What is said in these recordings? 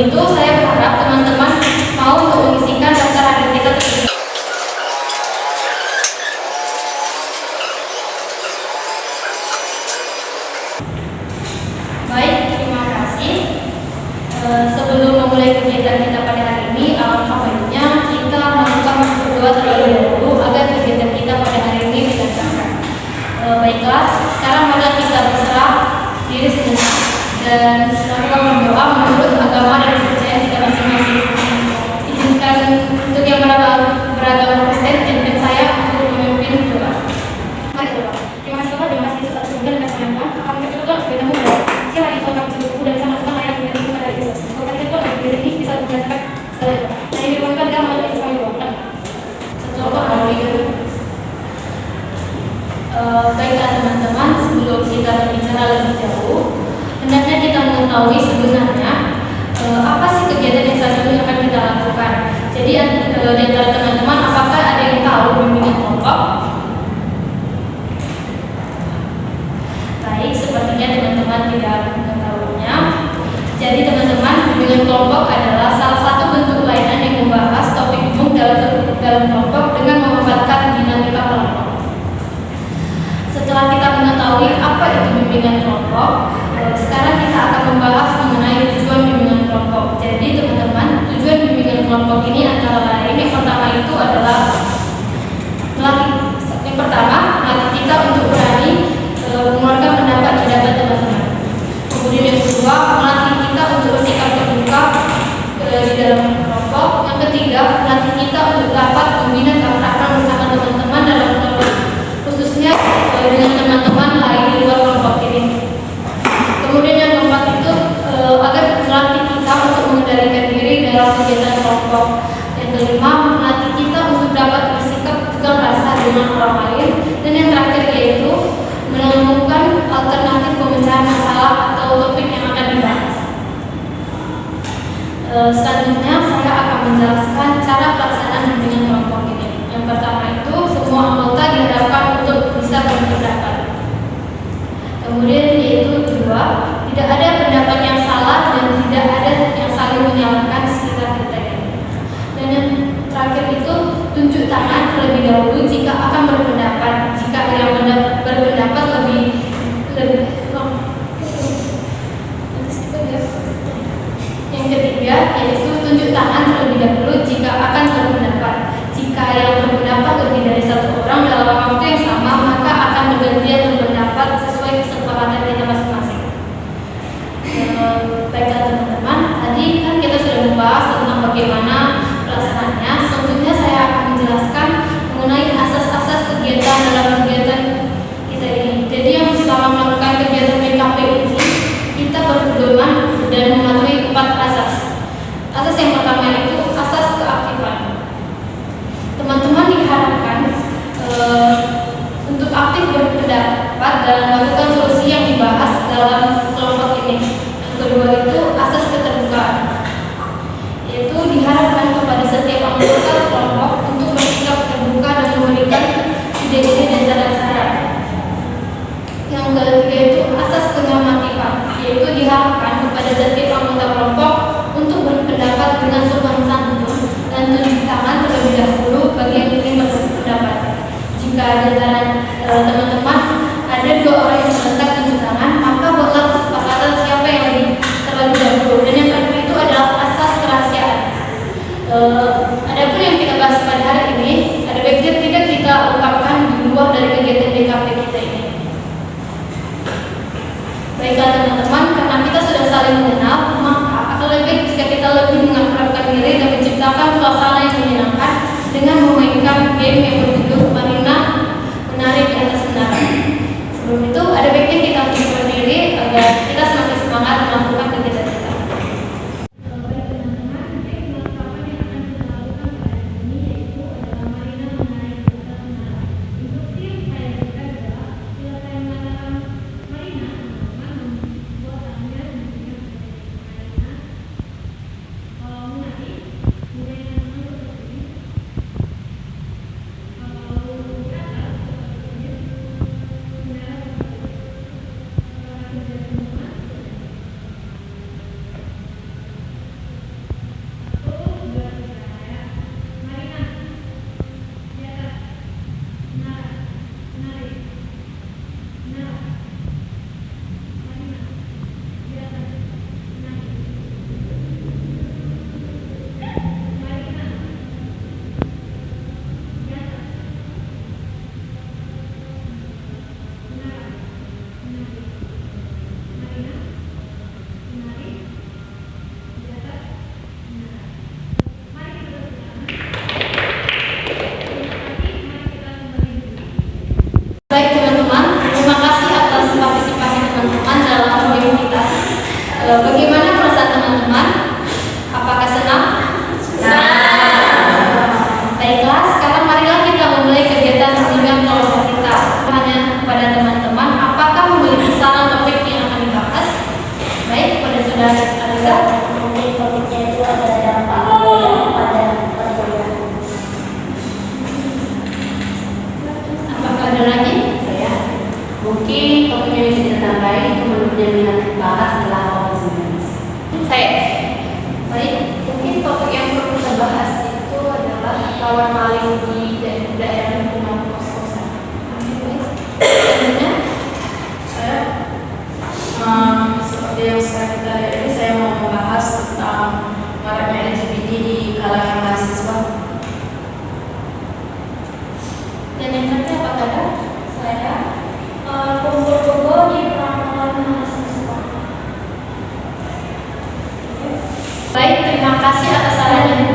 itu saya berharap teman-teman mau untuk mengisikan daftar hadir kita tersebut. Baik, terima kasih. Sebelum memulai kegiatan kita pada hari ini, alangkah baiknya kita melakukan berdoa terlebih dahulu agar kegiatan kita pada hari ini dilaksanakan. Baiklah, sekarang mari kita berserah diri sejenak dan melakukan berdoa menurut agama dan kepercayaan kita masing-masing. Izinkan untuk yang beragama Kristen, izinkan saya untuk memimpin doa. Mari doa. Terima kasih Bapak, terima kasih atas kemudian dan kasih Tuhan. Kami berdoa supaya kamu siapa di Tuhan kami sungguh dan sama Tuhan yang menjadi kepada itu. Kalau kita Tuhan berdiri ini bisa menjelaskan segala doa. Nah ini Tuhan kami akan kami doakan. Satu Allah, haleluya. Baiklah teman-teman, sebelum kita berbicara lebih jauh, hendaknya kita mengetahui sebenarnya apa sih kegiatan yang saat ini akan kita lakukan. Jadi di antara teman-teman, apakah ada yang tahu bimbingan kelompok? Baik, sepertinya teman-teman tidak mengetahuinya. Jadi teman-teman, bimbingan kelompok adalah salah satu bentuk layanan yang membahas topik umum dalam kelompok dengan memanfaatkan dinamika kelompok. Setelah kita mengetahui apa itu bimbingan kelompok, sekarang kita akan membahas mengenai tujuan bimbingan kelompok. Jadi teman-teman, tujuan bimbingan kelompok ini antara lain yang pertama itu adalah melatih kita untuk berani mengeluarkan pendapat di hadapan teman-teman. Kemudian yang kedua, melatih kita untuk bersikap terbuka di dalam kelompok. Yang ketiga, melatih kita untuk dapat membina keakraban bersama teman-teman dalam kelompok, khususnya dengan teman-teman lain di luar kelompok ini. Kemudian yang keempat itu agar melatih kita untuk mengendalikan diri dalam kegiatan kelompok. Yang kelima, melatih kita untuk dapat bersikap tegar rasa dengan orang lain. Dan yang terakhir yaitu menemukan alternatif pemecahan masalah atau topik yang akan dibahas. Selanjutnya saya akan menjelaskan cara pelaksanaan bimbingan kelompok ini. Yang pertama itu semua anggota diharapkan untuk bisa berpendapat. Kemudian yaitu kedua, tidak ada pendapat yang salah dan tidak ada yang saling menyalahkan sekitar kita ini. Dan yang terakhir itu tunjuk tangan terlebih dahulu jika akan berpendapat. Jika yang berpendapat lebih yang ketiga yaitu tunjuk tangan terlebih dahulu jika akan berpendapat. Jika yang berpendapat lebih dari satu orang dalam waktu yang sama, maka akan bergantian berpendapat sesuai kesepakatan kita masing-masing. Baiklah teman-teman, tadi kan kita sudah membahas tentang bagaimana pelaksanaannya. Selanjutnya saya akan menjelaskan mengenai asas-asas kegiatan dalam kegiatan kita ini. Jadi yang selama melakukan kegiatan PKP ini, kita berpedoman dan mematuhi 4 asas. Asas yang pertama itu asas keaktifan. Teman-teman diharapkan untuk aktif berpendapat dan melakukan solusi yang dibahas dalam kelompok ini. Yang kedua itu asas keterbukaan, yaitu diharapkan kepada setiap anggota kelompok untuk bersikap terbuka dan memberikan ide-ide dan saran-saran. Yang ketiga itu asas kenormatifan, yaitu diharapkan kepada setiap anggota kelompok untuk berpendapat dengan sopan santun dan tunjuk tangan terlebih dahulu bagi yang ingin berpendapat. Jika di antara teman-teman ada 2 orang yang serentak tunjuk tangan, maka buatlah kesepakatan siapa yang lebih terlebih dahulu. Dan yang terakhir itu adalah asas kerahasiaan. Adapun yang kita bahas pada hari ini, ada baiknya tidak kita ungkapkan di luar dari kegiatan BKP kita ini. Baiklah teman-teman, karena kita sudah saling mengenal, maka akan lebih baik jika kita lebih mengakrabkan diri dan menciptakan suasana yang menyenangkan dengan memainkan game yang berjudul Marina Menari di Atas Menara. Sebelum itu, ada baiknya kita menunjukkan diri agar kita semakin semangat melakukan kegiatan kita. Bagaimana perasaan teman-teman? Apakah senang? Baiklah, sekarang marilah kita memulai kegiatan bimbingan kelompok kita. Hanya kepada teman-teman, apakah memiliki saran topik yang akan dibahas? Baik, pada saudara Alisa. Mungkin topiknya itu ada dampak pada perkuliahan. Apakah ada lagi? Saya mungkin topiknya bisa ditambahin itu menurutnya minat dibahas setelah COVID-19. Saya. Baik, mungkin topik yang perlu kita bahas itu adalah lawan maling di daerah lingkungan kos-kosan. Selanjutnya, Saya seperti yang sekarang kita lihat ini, saya mau membahas tentang maraknya LGBT di kalangan mahasiswa. dan yang terakhir apakah ada? Saya kumpul-kumpul di perangkat mahasiswa. Baik, terima kasih atas sarannya.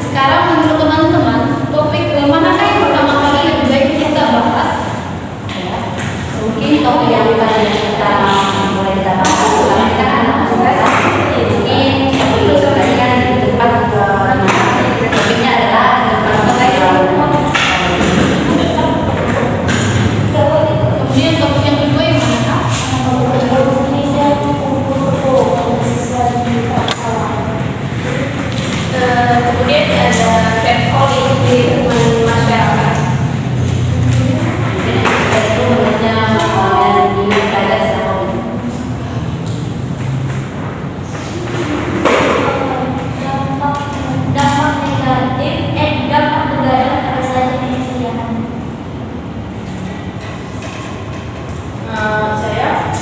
Sekarang menurut teman-teman, topik manakah yang pertama kali lebih baik kita bahas? Ya. Mungkin topik yang tadi kita mulai kita bahas karena kita anak juga mungkin perlu sebagian di tempat topiknya adalah Kemudian topik yang kedua yang mana? Indonesia kumpul-kumpul mahasiswa di perangkat. Kemudian ada catcalling di lingkungan masyarakat. itu menurutnya di kajian sama Dampak negatif, dampak negara pada saat penyelesaian. Saya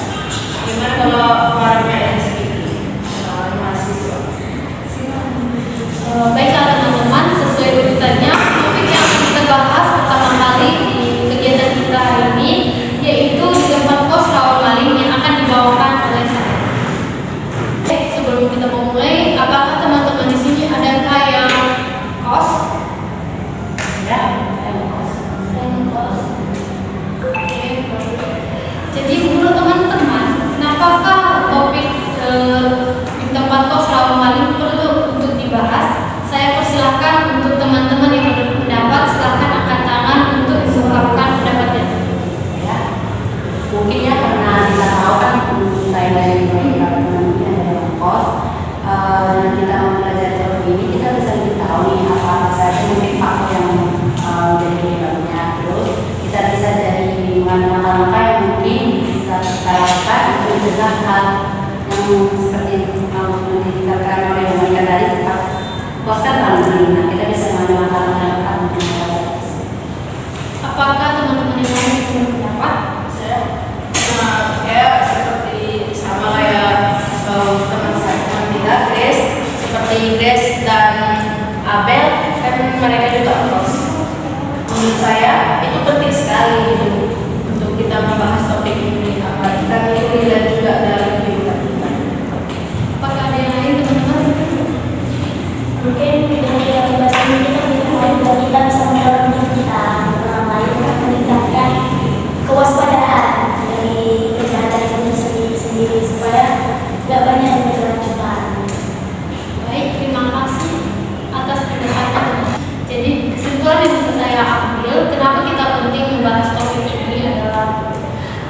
gimana kalau maraknya LGBT di mahasiswa? Baiklah teman-teman, sesuai urutannya, topik yang akan kita bahas pertama kali di kegiatan kita hari ini yaitu di tempat kos rawan maling yang akan dibawakan oleh saya. Baik, sebelum kita memulai, apakah teman-teman di sini adakah yang kos? ya. Oke, jadi menurut teman-teman, kenapakah topik di tempat kos rawan maling perlu untuk dibahas? Saya persilahkan untuk teman-teman yang berpendapat, silahkan angkat tangan untuk mengungkapkan pendapatnya. Ya. Mungkin ya karena kita tahu kan saya dari beberapa teman-teman ada kos dan kita mempelajari topik ini kita bisa lebih tahu nih apa saja mungkin faktor yang menjadi penyebabnya. Terus kita bisa dari langkah-langkah yang mungkin bisa kita lakukan untuk mencegah hal yang seperti nanti dikatakan oleh Monica tadi tentang kos kan paling. Nah, kita bisa mengambil langkah-langkah untuk mengatasi. Apakah teman-teman yang lain punya pendapat? Ya seperti sama kayak teman kita Grace, seperti Grace dan Abel kan mereka juga kos. Menurut saya itu penting sekali gitu untuk kita membahas topik ini apa kita milih dan juga dalam kehidupan kita. Apakah ada yang lain teman-teman? Mungkin dengan kita membahas ini kita bisa mendorong kita orang lain untuk meningkatkan kewaspadaan dari kejahatan itu sendiri supaya tidak banyak yang berkelanjutan. Baik, terima kasih atas pendapatnya. Jadi kesimpulan yang bisa saya ambil, kenapa kita penting membahas topik ini adalah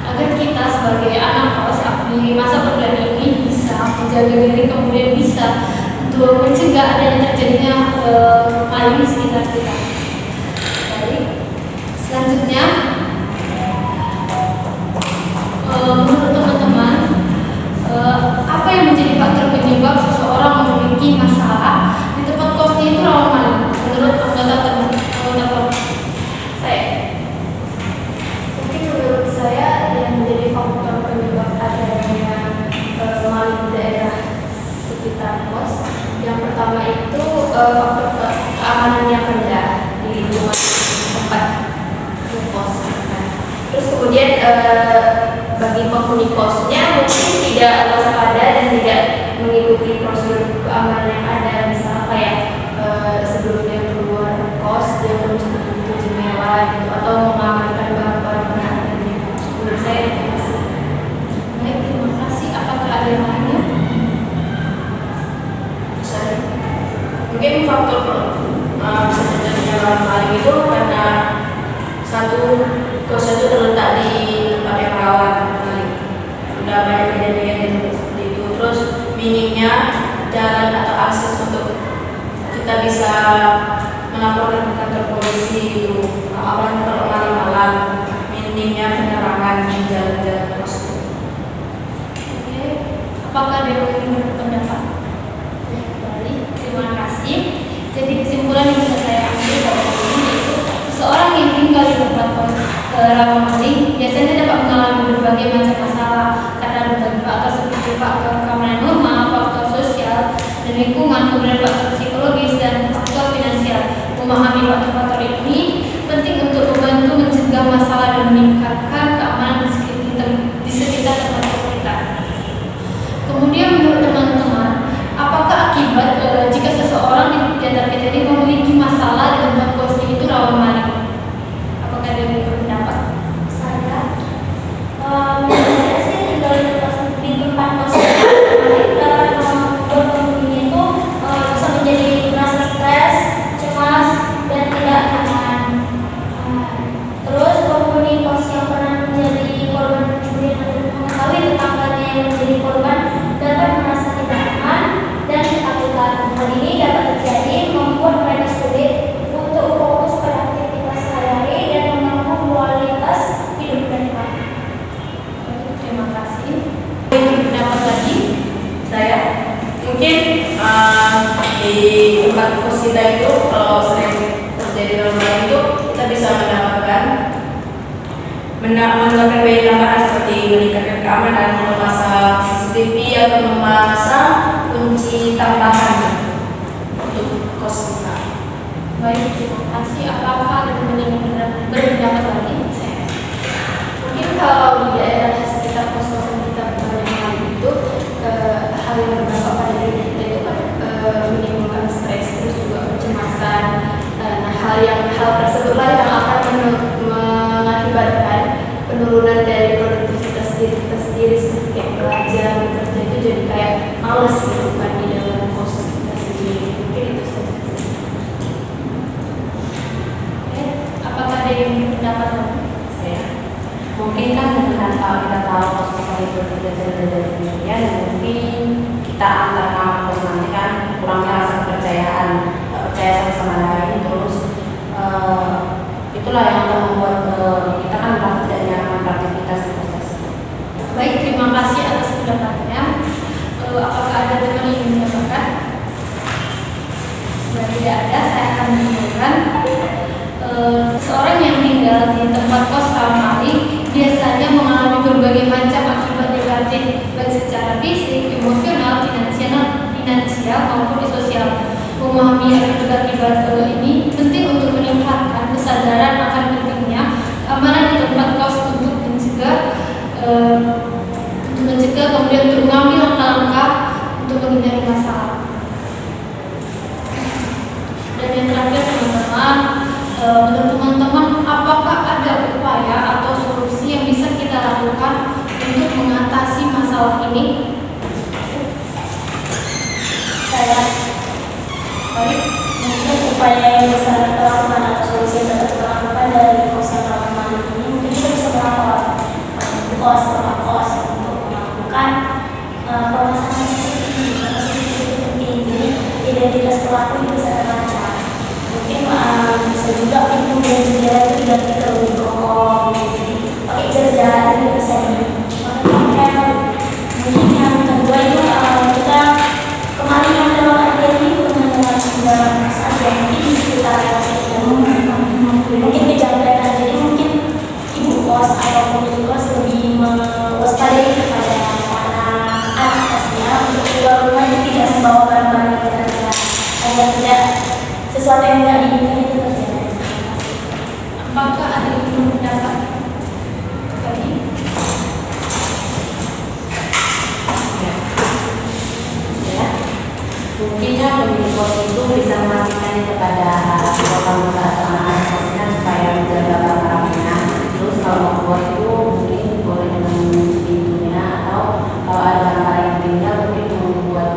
agar kita sebagai anak kos di masa perkuliahan ini bisa menjaga diri, kemudian bisa untuk mencegah adanya terjadinya maling di sekitar kita. Baik, selanjutnya menurut teman-teman apa yang menjadi faktor penyebab seseorang memiliki masalah di tempat kosnya itu rawan maling menurut anggota kos? Saya Mungkin menurut saya yang menjadi faktor penyebab adanya maling di daerah sekitar kos, yang pertama itu faktor keamanan yang rendah di lingkungan tempat kos. Terus kemudian bagi penghuni kosnya mungkin tidak waspada dan tidak mengikuti prosedur keamanan yang ada, misalnya kayak sebelum dia keluar kos dia harus menutup jendela gitu atau mengamankan barang-barang yang ada. Menurut saya itu masih. baik, terima kasih. Apakah ada yang lainnya? udah banyak kejadian yang seperti itu. Terus minimnya jalan atau akses untuk kita bisa melaporkan ke kantor polisi gitu. Apalagi kalau malam-malam, minimnya penerangan di jalan-jalan kos. Oke, apakah ada yang ingin berpendapat? Kembali, terima kasih. Jadi kesimpulan yang bisa saya ambil dari ini yaitu seseorang yang tinggal di tempat rawan maling biasanya dapat mengalami berbagai macam masalah karena berbagai faktor seperti faktor keamanan rumah, faktor sosial dan lingkungan, kemudian faktor psikologis dan faktor finansial. Memahami faktor-faktor ini penting untuk membantu mencegah masalah dan meningkatkan keamanan di sekitar tempat kos kita. Kemudian menurut teman-teman, apakah akibat jika seseorang di antara kita ini memiliki masalah di tempat kosnya itu rawan maling? Apakah ada yang berpendapat? Saya saya sih tinggal di tempat kos dapat membuat penghuni itu bisa menjadi merasa stres, cemas, dan tidak nyaman. Terus penghuni kos yang pernah menjadi korban pencurian atau mengetahui tetangganya yang menjadi korban dapat merasa tidak aman dan ketakutan. Hal ini dapat terjadi membuat mereka sulit untuk fokus pada aktivitas sehari-hari dan mengganggu kualitas hidup mereka. Terima kasih. Berpendapat lagi? Saya mungkin di tempat kos kita itu kalau sering terjadi normal itu kita bisa mendapatkan banyak tambahan seperti meningkatkan keamanan, memasang CCTV atau memasang kunci tambahan untuk kos kita. Baik, terima kasih. Apakah ada teman yang berpendapat lagi? Mungkin kalau di daerah sekitar kos-kosan kita banyak hal itu hal yang berdampak pada diri kita itu kan menimbulkan stres, terus juga kecemasan. Nah hal tersebutlah yang akan mengakibatkan penurunan dari produktivitas diri kita sendiri, seperti kayak belajar, bekerja itu jadi kayak males gitu kan di dalam kos kita sendiri. Mungkin itu saja. Oke, apakah ada yang berpendapat lagi? Mungkin kan dengan kalau kita tahu kos-kosan itu terjadi dari sendirian, mungkin kita antar kampus nanti kan kurangnya rasa kepercayaan, percaya satu sama lain, terus itulah yang akan membuat kita kan merasa tidak nyaman beraktivitas di kos tersebut. Baik, terima kasih atas pendapatnya. Apakah ada teman yang ingin menambahkan? Jika tidak ada, saya akan menunjukkan seorang yang tinggal di tempat kos rawan maling biasanya mengalami berbagai macam akibat negatif baik secara fisik, emosional, finansial maupun sosial. Memahami akibat ini penting untuk meningkatkan kesadaran akan pentingnya keamanan di tempat kos untuk mencegah kemudian untuk mengambil langkah-langkah untuk menghindari masalah. Dan yang terakhir teman-teman, menurut teman-teman apakah ada upaya atau solusi yang bisa kita lakukan untuk mengatasi masalah ini? Saya baik, mungkin upaya yang bisa kita lakukan atau solusi yang dapat kita lakukan dari kos yang rawan maling ini mungkin kita bisa melapor kos untuk melakukan pemasangan CCTV. Karena CCTV itu penting, jadi identitas pelaku itu bisa terlacak. Mungkin bisa juga pintu dan jendela itu diganti terlebih kokoh, jadi pakai jendela itu bisa dipakai. Mungkin yang kedua itu kita kemalingan dalam artian ini dalam saja mungkin di sekitar kos itu mungkin kejanggalan, jadi mungkin ibu kos atau pemilik kos lebih mewaspadai kepada anak kosnya untuk keluar rumah dan tidak membawa barang-barang yang berharga agar tidak sesuatu yang tidak diinginkan itu terjadi. Apakah ada yang belum mendapat tadi? Mungkin kan pemilik kos itu bisa memastikan kepada korban atau anak-anak kosnya supaya menjaga barang-barangnya. Terus kalau mau keluar itu mungkin boleh dengan pintunya, atau kalau ada barang-barang yang tinggal mungkin membuat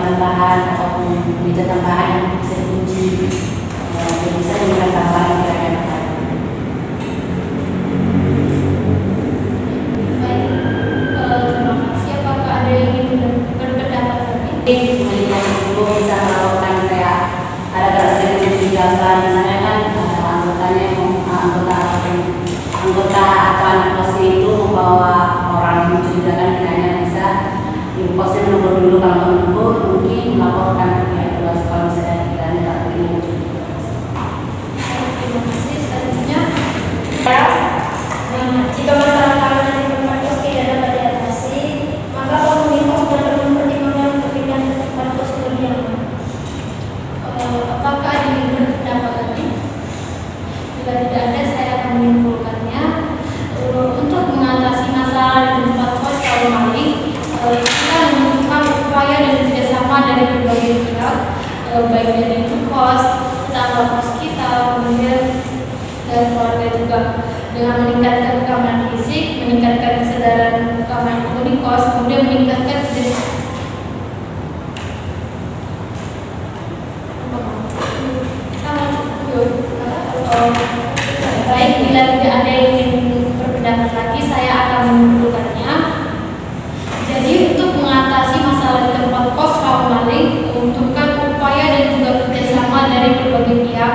tambahan ataupun meja tambahan yang bisa dikunci, bisa dengan tambahan yang kira-kira. Baik, posnya menunggu dulu, kalau menunggu mungkin melaporkan ya tugas kalau misalnya kita tidak terima. Terima kasih. Selanjutnya, Jika masalah keamanan di tempat kos tidak dapat diatasi, maka penghuni kos dapat mempertimbangkan untuk pindah ke tempat kos lebih aman. apakah ada yang berpendapat lagi? Jika tidak ada, saya akan menyimpulkannya. Untuk mengatasi masalah di tempat kos kaum maling, kita membutuhkan upaya dan kerjasama dari berbagai pihak, baik dari kos, tetangga kos kita, kemudian dan keluarga juga, dengan meningkatkan keamanan fisik, meningkatkan kesadaran keamanan penghuni kos, kemudian meningkatkan baik, bila tidak ada yang ingin berpendapat lagi, saya akan menyimpulkannya. Jadi untuk mengatasi masalah di tempat kos kaum maling, membutuhkan upaya dan juga kerjasama dari berbagai pihak,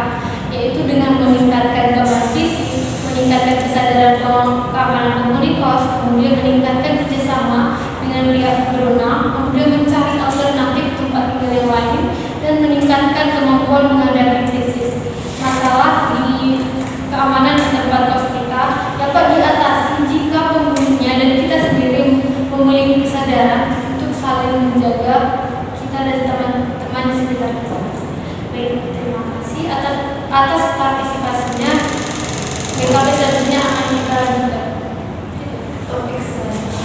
yaitu dengan meningkatkan keamanan fisik, meningkatkan kesadaran keamanan penghuni kos, kemudian meningkatkan kerjasama dengan pihak berwenang, kemudian mencari alternatif tempat tinggal yang lain, dan meningkatkan kemampuan menghadapi krisis. Masalah di keamanan di tempat kos kita dapat diatasi jika penghuninya dan kita sendiri memiliki kesadaran untuk saling menjaga kita dan teman-teman di sekitar kita. Baik, terima kasih atas partisipasinya. BKP selanjutnya akan kita lanjutkan. Topik selanjutnya.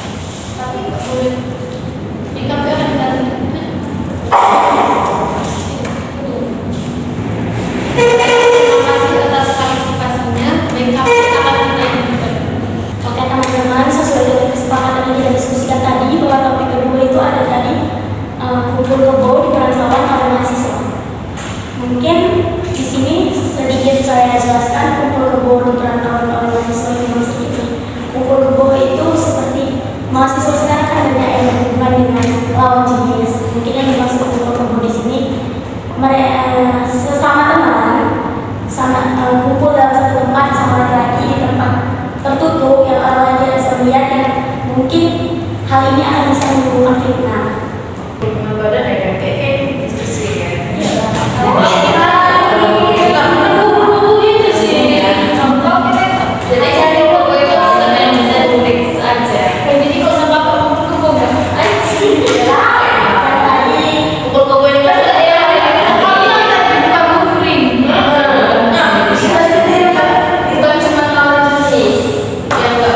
Tapi boleh BKP akan kita lanjutkan. Terima kasih atas partisipasinya. BKP akan kita lanjutkan. Oke teman-teman, sesuai dengan kesepakatan yang kita diskusikan tadi, bahwa topik kedua itu ada tadi kumpul kebo di perantauan oleh mahasiswa. Mungkin di sini sedikit saya jelaskan kumpul kebo di perantauan oleh mahasiswa yang masih ini. Kumpul kebo itu seperti mahasiswa sekarang kan banyak yang berhubungan dengan lawan jenis. Mungkin yang dimaksud kumpul kebo di sini mereka sesama teman, sama kumpul dalam satu tempat sama laki-laki di tempat tertutup yang orang lain tidak bisa melihat, dan mungkin hal ini akan bisa menimbulkan fitnah. Badan ya kayak diskusi ya. Jadi cari buku itu sebenarnya bisa tulis aja. Jadi kalau sama kumpul kebo Buku ini kan ada yang bukan cuma lawan jenis yang enggak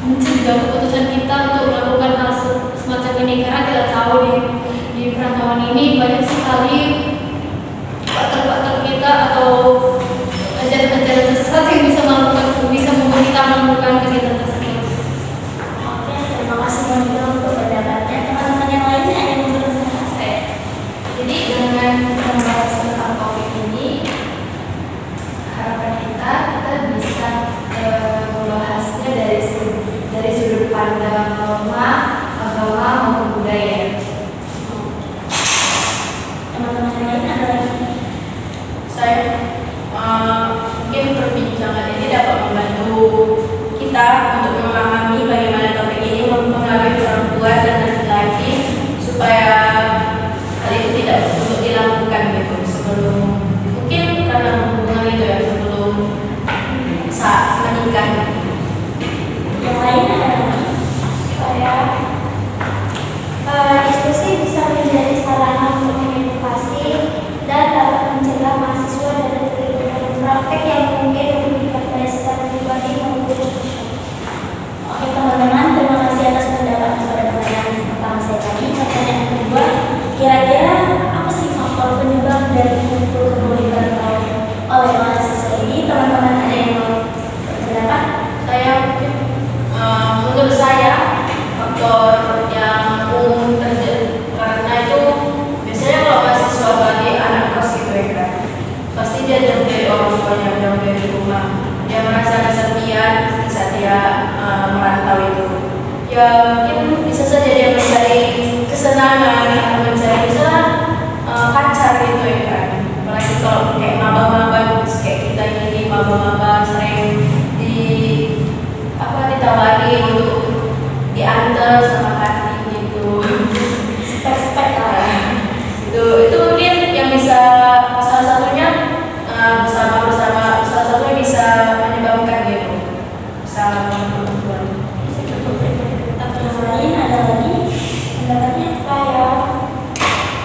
mencegah keputusan kita untuk melakukan hal semacam ini, karena kita tahu di perantauan ini banyak sekali partner kita atau ajaran-ajaran sesat yang bisa membuat kita melakukan kegiatan tersebut. Oke, terima kasih Monika untuk pendapatnya. Teman-teman yang lain ada yang menurut saya. Jadi dengan membahas tentang topik ini, harapan kita bisa membahasnya dari segi melanjutkan. Yang lain ada lagi? Diskusi bisa menjadi sarana untuk mengedukasi dan dapat mencegah mahasiswa dari terlibat dalam praktek yang mungkin merugikan secara pribadi maupun sosial. Oke teman-teman, terima kasih atas pendapat pada pertanyaan pertama saya tadi. Pertanyaan kedua, kira-kira apa sih faktor penyebab dari kumpul kebo dipantau oleh mahasiswa ini? Teman-teman ada yang mau berpendapat? Menurut saya faktor yang umum terjadi karena itu biasanya kalau mahasiswa bagi anak kos gitu ya kan, pasti dia jauh dari orang tuanya, jauh dari rumah, dia merasa kesepian saat dia merantau itu. Ya mungkin bisa saja dia mencari kesenangan atau mencari misalnya pacar gitu ya kan. Apalagi kalau kayak maba-maba kayak kita ini maba-maba sering ditawari untuk diantar sama hati gitu, spek-spek lah. Itu mungkin yang bisa salah satunya bersama salah satunya bisa menyebabkan gitu bersama perempuan. Yang lain ada lagi pendapatnya?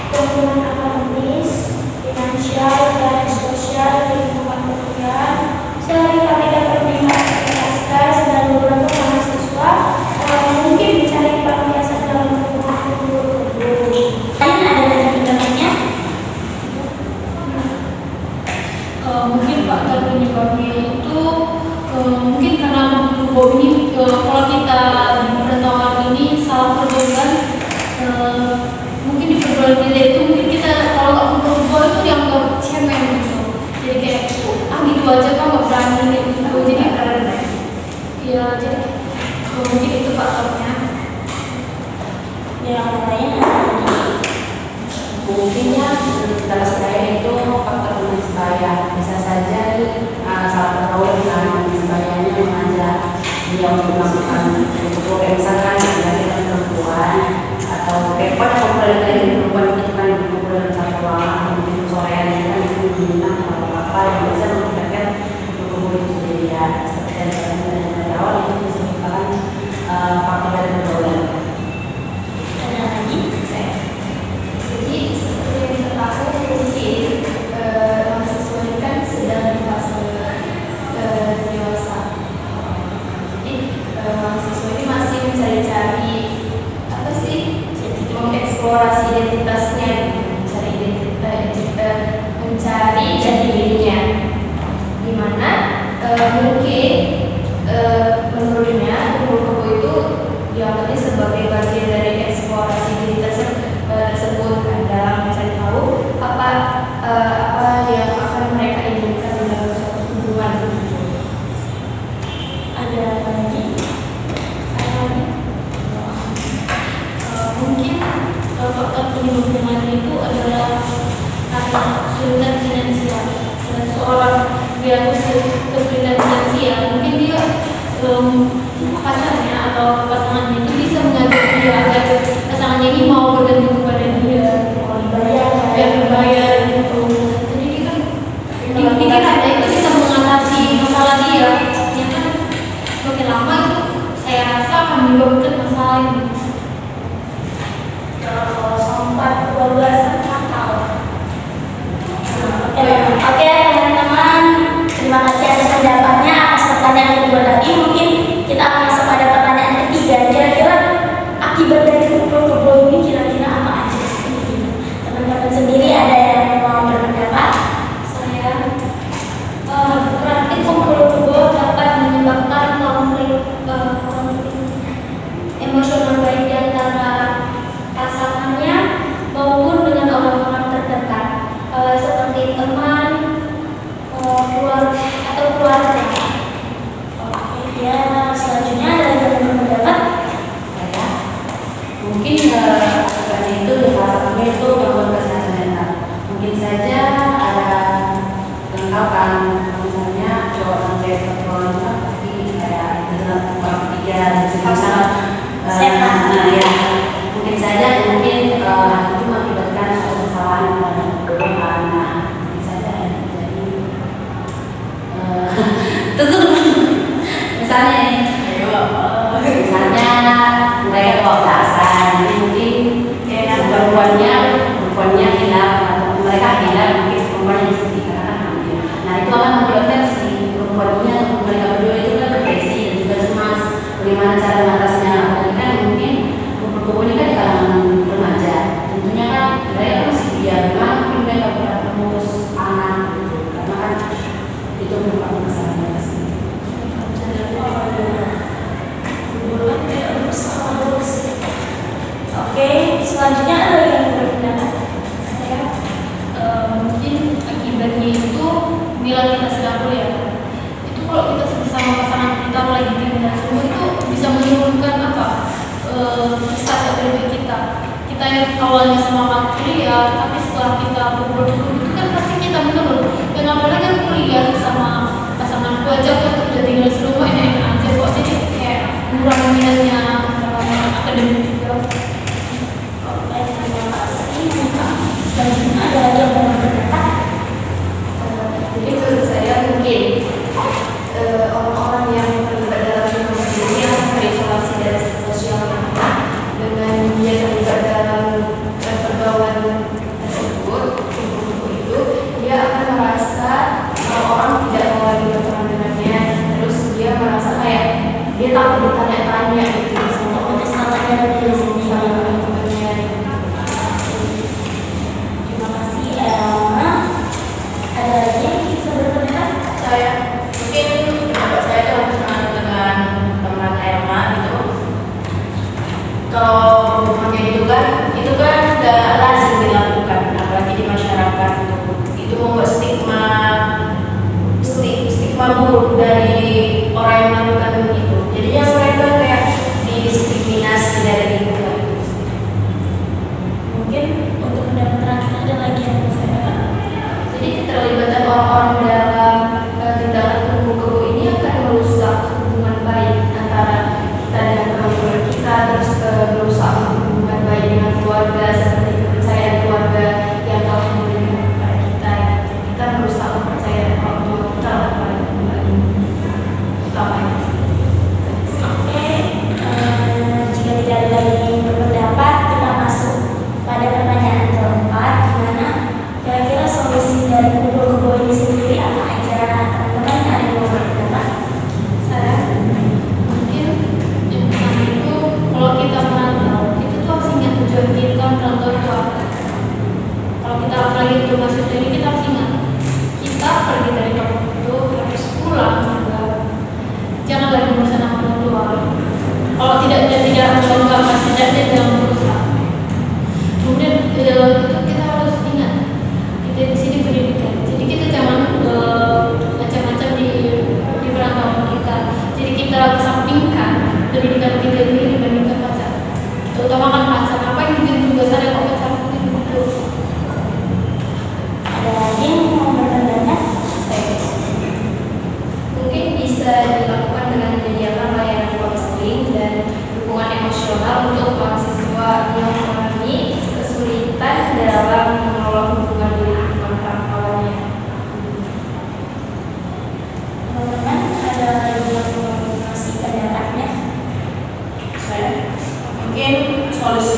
Keuntungan akademis, finansial, dan sosial di lingkungan perkuliahan seringkali dapat meningkatkan stres dan beberapa mahasiswa mungkin mencari pelampiasan dalam lingkungan kumpul-kumpul. Lain ada lagi pendapatnya? Mungkin faktor penyebabnya itu mungkin karena kumpul ini kalau kita di perantauan ini salah pergaulan, mungkin di pergaulan kita itu mungkin kita kalau nggak kumpul itu dianggap cemen gitu, jadi kayak gitu aja kan nggak berani gitu, jadi ya jadi mungkin itu faktornya. Yang lain ada lagi? Mungkin ya kalau saya itu faktor teman saya bisa saja salah satu teman sayanya mengajak dia untuk melakukan program misalkan dari perempuan atau repot kumpulan dari perempuan itu kan kumpulan satu ruangan mungkin sorean itu kan itu bintang atau apa yang bisa meningkatkan kumpulan itu jadi ya seperti yang dari awal itu bisa merupakan faktor dari pergaulan. Ada lagi? Jadi seperti yang kita tahu mungkin mahasiswa ini kan sedang di fase dewasa. Jadi mahasiswa ini masih mencari-cari apa sih? Mengeksplorasi identitasnya, mencari jati dirinya. Dimana mungkin menurutnya kumpul-kumpul itu dianggapnya sebagai bagian dari eksplorasi identitas tersebut kan, dalam mencari tahu apa yang akan mereka inginkan dalam suatu hubungan. Ada lagi? Mungkin faktor penyebab itu adalah karena kesulitan finansial. Seorang dia kesulitan finansial, mungkin dia pacarnya atau pasangannya itu bisa mengajak dia agar pasangannya ini mau bergantung kepada dia, biar berbayar gitu. Jadi dia kan dikira ada itu bisa mengatasi masalah dia. Ya kan semakin lama itu saya rasa akan menyebabkan masalah ini. Kalau sampai 12 fatal. Oke teman-teman, terima kasih atas pendapatnya. Atas pertanyaan kedua tadi mungkin kita akan masuk pada pertanyaan ketiga. Kira-kira akibat dari kumpul-kumpul ini kira-kira apa aja sih? Teman-teman sendiri ada yang mau berpendapat? Praktik kumpul-kumpul dapat menyebabkan konflik emosional baik misalnya nih, misalnya mereka kebablasan, jadi mungkin perempuannya hilang atau mereka hilang, mungkin perempuan yang sedih karena hamil. Nah itu akan menyebabkan si perempuannya atau mereka berdua itu kan depresi dan juga cemas. Bagaimana cara mengatasinya? Apalagi kan mungkin kumpul-kumpul ini kan di kalangan remaja, tentunya kan mereka masih dia mungkin mereka berat mengurus anak gitu, karena kan itu merupakan masalah mereka sendiri. Oke, selanjutnya ada yang berpendapat? Mungkin akibatnya itu bila kita sedang kuliah, itu kalau kita bersama pasangan kita lagi tinggal semua itu bisa menurunkan kisah pribadi kita. Kita yang awalnya semangat kuliah, tapi setelah kita kumpul itu kan pasti kita menurun. Dan apalagi yang kuliah sama pasanganku aja kok udah tinggal serumah enak aja kok, jadi kayak mengurangi minatnya akademik juga. Oke, terima kasih. Selanjutnya ada lagi yang mau berpendapat? Jadi menurut saya mungkin orang-orang yang terlibat dalam lingkungan ini akan terisolasi dari sosial media dengan dia terlibat dalam pergaulan tersebut, kumpul-kumpul itu, dia akan merasa orang tidak mau lagi berteman dengannya, terus dia merasa kayak dia takut ditanya-tanya gitu sama Keselamatan diri sendiri. teman-temannya. Terima kasih Elma. Ada lagi yang bisa berpendapat? Saya mungkin pendapat saya itu sama dengan teman Elma gitu. Kalau hubungan kayak gitu kan, itu kan udah lazim dilakukan, apalagi di masyarakat gitu. Itu membuat stigma buruk dari orang yang melakukan itu. Jadinya mereka kayak didiskriminasi dari lingkungan itu. Mungkin untuk pendapat terakhir ada lagi yang bisa berpendapat? Jadi keterlibatan orang-orang dalam tindakan kumpul-kumpul ini akan merusak hubungan baik antara kita dengan keluarga kita, terus merusak hubungan baik dengan keluarga seperti kepercayaan keluarga yang telah memberikan kepada kita. Kita merusak kepercayaan orang tua kita lah paling utamanya. Oke, jika tidak ada lagi yang berpendapat, kita masuk pada pertanyaan keempat, di mana kira-kira solusi dari kumpul-kumpul ini sendiri apa aja? Teman-teman ada yang mau berpendapat? Saya mungkin yang pertama itu kalau kita merantau itu tuh harus ingat tujuan kita merantau itu apa. Kalau kita apalagi itu mahasiswa ini kita harus ingat kita pergi dari kampung itu harus pulang juga. Jangan lagi berusaha sama orang tua. Kalau tidak menganggap setidaknya jangan berusaha. Kemudian itu kita harus ingat kita di sini pendidikan. Jadi kita jangan macam-macam di perantauan kita. Jadi kita kesampingkan pendidikan kita ini dibandingkan pacar. Terutama kan pacar. Apa yang bikin tugas ada kok pacar itu? Ada lagi yang mau berpendapat? Mungkin bisa dilakukan dengan menyediakan layanan konseling dan dukungan emosional untuk mahasiswa yang mengalami kesulitan dalam mengelola hubungan di lingkungan perantauannya. Teman-teman ada lagi yang mau kasih pendapatnya? Saya mungkin solusi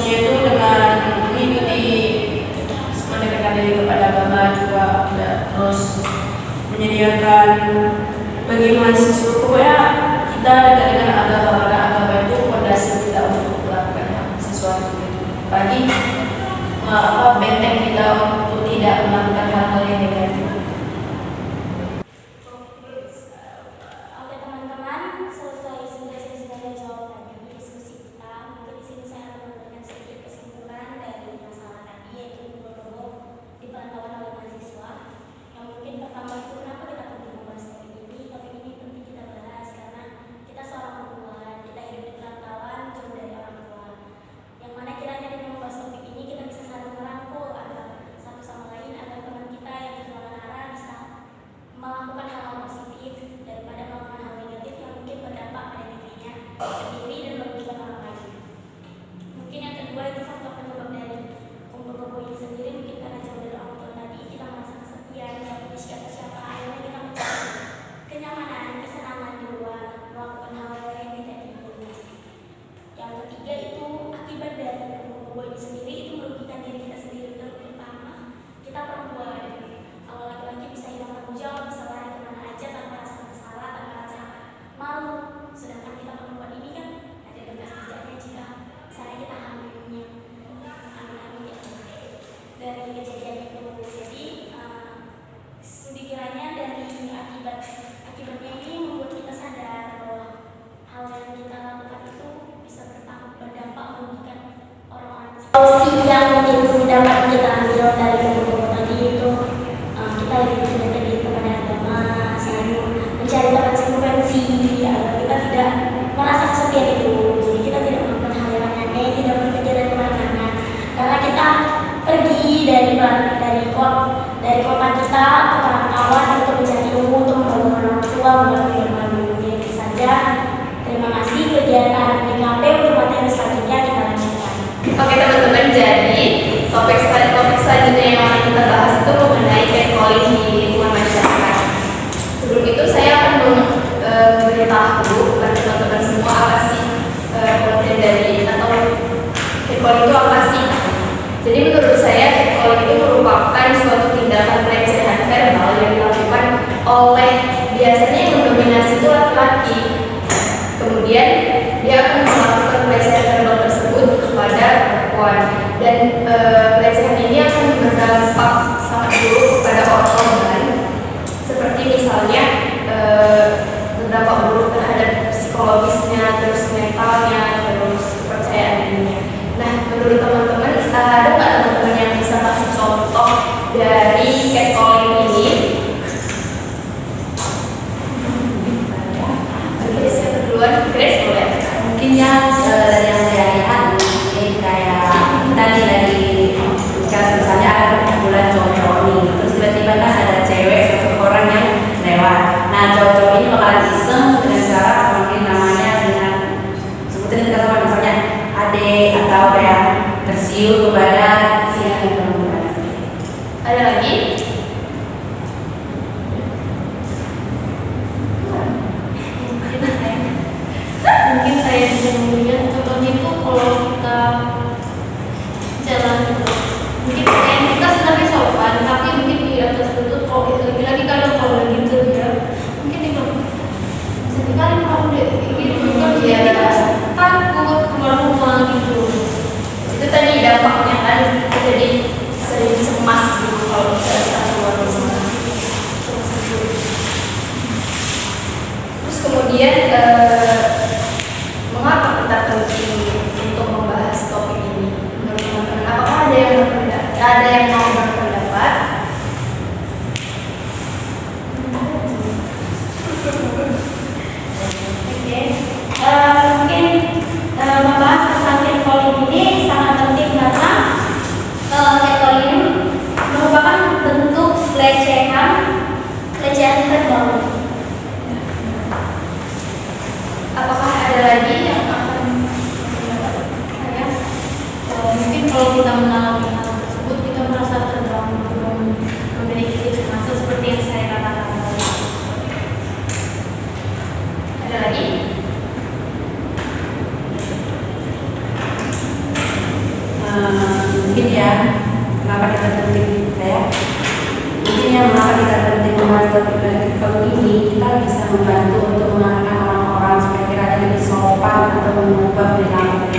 mahasiswa buat film itu saja. Terima kasih. Kegiatan DKP untuk materi selanjutnya kita lanjutkan. Oke teman-teman, jadi topik selanjutnya yang akan kita bahas itu mengenai catcalling di lingkungan masyarakat. Sebelum itu saya akan memberitahu kepada teman-teman semua apa sih pengertian dari atau catcalling itu apa sih. Jadi menurut saya catcalling itu merupakan suatu tindakan pelecehan verbal yang dilakukan oleh biasanya yang mendominasi itu laki-laki. Kemudian dia akan melakukan pelecehan verbal tersebut kepada perempuan, dan pelecehan ini akan berdampak sangat buruk kepada orang lain, seperti misalnya berdampak buruk terhadap psikologisnya, terus mentalnya, terus kepercayaan dirinya. Nah, menurut teman-teman ada nggak teman-teman yang bisa kasih contoh dari catcalling ini? Grace yang kedua, Grace boleh. Mungkin ya dari yang saya lihat mungkin kayak tadi dari misalnya ada perkumpulan cowok-cowok nih, terus tiba-tiba kan ada cewek satu orang yang lewat. Nah cowok-cowok ini bakalan iseng dengan cara mungkin namanya dengan sebutin kata misalnya ade atau kayak tersiu kepada si yang perempuan. Ada lagi? Mungkin saya bisa memberikan contohnya itu kalau kita jalan, mungkin kayak kita sebenarnya sopan, tapi mungkin di atas lutut kalau kita lagi kadang kalau lagi ya mungkin di bisa dikali kamu deh gitu kan ya, takut keluar rumah gitu. Itu tadi dampaknya kan, kita jadi sering cemas gitu kalau kita keluar rumah. Terus kemudian mengapa kita penting untuk membahas topik ini? Menurut teman-teman, apakah ada yang mau berpendapat? Oke, mungkin membahas tentang catcalling ini sangat penting karena catcalling ini merupakan bentuk pelecehan verbal. Apakah ada lagi yang akan berpendapat? Saya mungkin kalau kita mengalami hal tersebut kita merasa terganggu, memiliki kecemasan seperti yang saya katakan tadi. Ada lagi? Mungkin ya kenapa kita penting saya mungkin ya mengapa kita penting membahas topik ini, kita bisa membantu untuk mengarahkan orang-orang supaya kira lebih sopan atau mengubah perilaku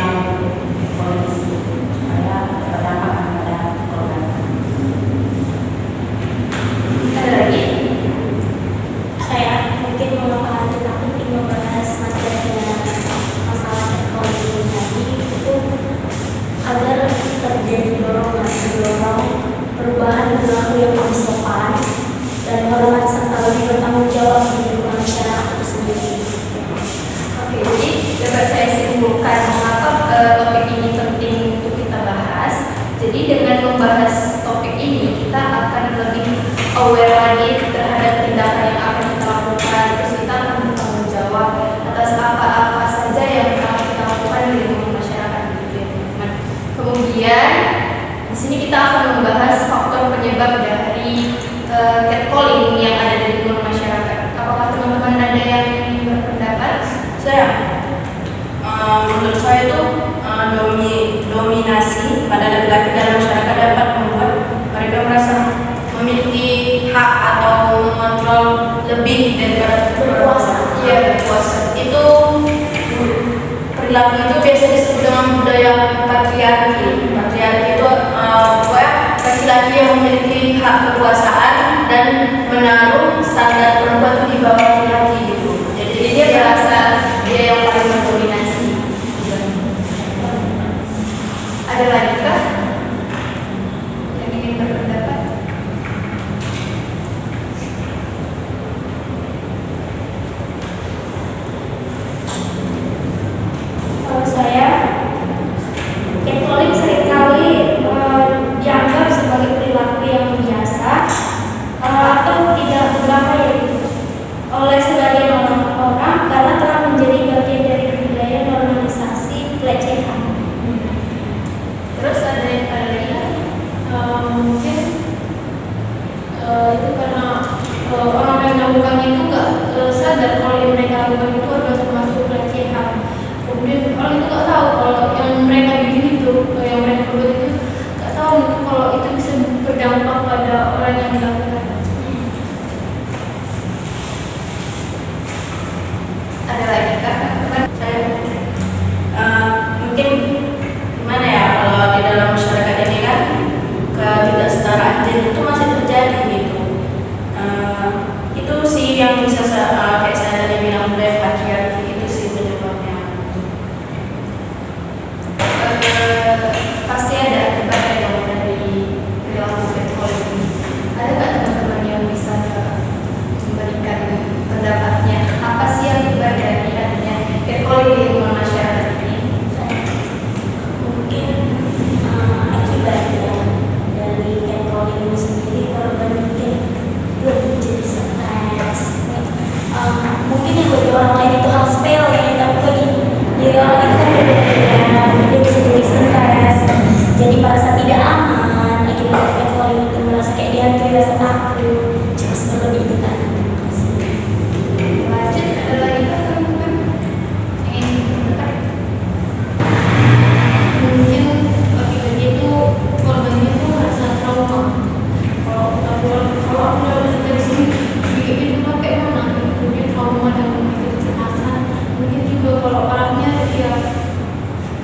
polisi supaya berdampak pada korban. Ada lagi? Saya mungkin mengapa kita penting membahas materinya masalah catcalling ini tadi itu agar terjadi dorongan perubahan perilaku yang lebih sopan dan hormat serta lebih bertanggung jawab di lingkungan masyarakat itu sendiri. Oke, jadi dapat saya simpulkan mengapa topik ini penting untuk kita bahas. Jadi dengan membahas topik ini kita akan lebih aware lagi terhadap tindakan yang akan kita lakukan. Terus kita akan bertanggung jawab atas apa-apa saja yang akan kita lakukan di lingkungan masyarakat gitu ya teman-teman. Kemudian di sini kita akan membahas faktor penyebab dari catcalling yang ada di lingkungan masyarakat. Apakah teman-teman ada yang ingin berpendapat? Saya menurut saya itu dominasi pada laki-laki dalam masyarakat dapat membuat mereka merasa memiliki hak atau mengontrol lebih daripada Berkuasa. Iya, berkuasa. Itu perilaku itu biasa disebut dengan budaya patriarki. Patriarki itu laki-laki yang memiliki hak kekuasaan dan menaruh standar perempuan itu di bawah laki-laki gitu. Jadi dia merasa dia yang paling mendominasi. Ada lagi kah yang ingin berpendapat? Kalau saya, catcalling seringkali dianggap sebagai perilaku yang biasa atau tidak berbahaya oleh sebagian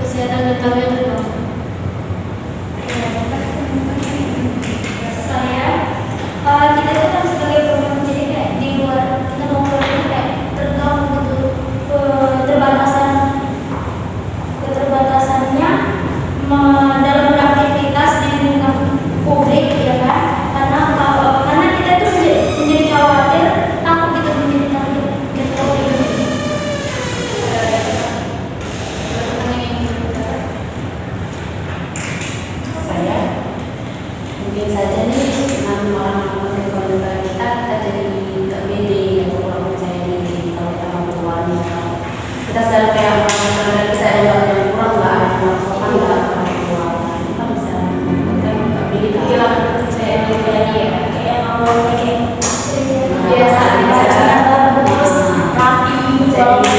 kesehatan mental yang terganggu. Kita itu kan sebagai perempuan, jadi kayak di luar kita mau keluar itu kayak terganggu gitu, keterbatasannya dalam beraktivitas di lingkungan publik ya kan, karena kita itu menjadi khawatir takut kita menjadi target teroris. Saya mungkin saja nih orang-orang komunitas kita jadi nggak pede atau kurang percaya diri kalau kita mau keluar kita selalu kayak orang kita ada yang kurang nggak ada kurang sopan nggak kalau keluar kita bisa nggak pede kehilangan kepercayaan diri lagi ya, kayak awalnya kayak biasa cara bagus, rapi, jadi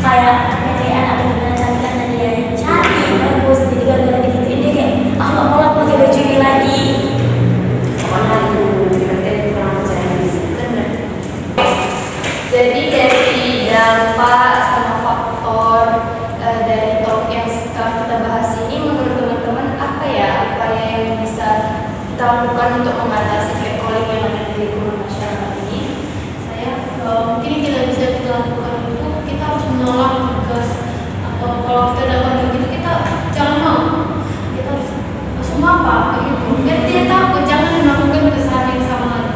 kayak kepedean atau dengan cantik karena dia cantik, bagus, jadi gara-gara digituin dia kayak ah nggak mau lah pakai baju ini lagi. Jadi dari dampak sama faktor dari topik yang sekarang kita bahas ini, menurut teman-teman apa yang bisa kita lakukan untuk mengatasi catcalling yang ada di lingkungan masyarakat ini? Mungkin yang tidak bisa kita lakukan itu kita harus menolak tugas, atau kalau kita dapat begitu kita jangan mau, kita harus semua apa gitu biar dia takut, jangan melakukan kesalahan yang sama lagi.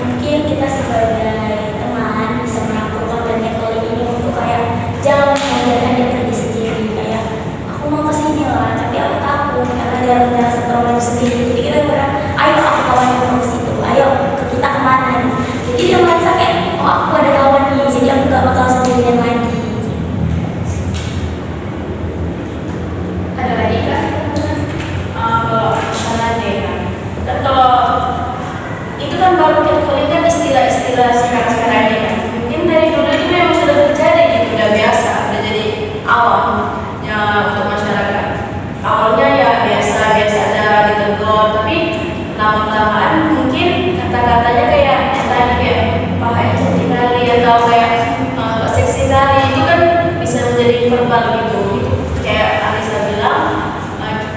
Mungkin kita sebagai teman bisa melakukan konten catcalling ini untuk kayak jangan membiarkan dia pergi sendiri, kayak aku mau kesini lah tapi aku takut karena dia harus merasa trauma itu sendiri, jadi kita bilang ayo aku kawan yang ke situ, ayo kita kemana, jadi dia merasa kayak oh aku ada kawan nih, jadi aku gak bakal sendirian lagi. Ada lagi kak? Kalau misalnya deh kan kalau itu kan baru catcalling kan istilah-istilah sekarang ini kan mungkin dari dulu itu memang sudah terjadi gitu, udah biasa, udah jadi awam ya untuk masyarakat. Awalnya ya biasa-biasa aja ditegur, tapi lama-kelamaan mungkin kata-katanya kayak tadi kayak pakai cantik kali atau kayak seksi kali, itu kan bisa menjadi verbal gitu, itu kayak Alisa bilang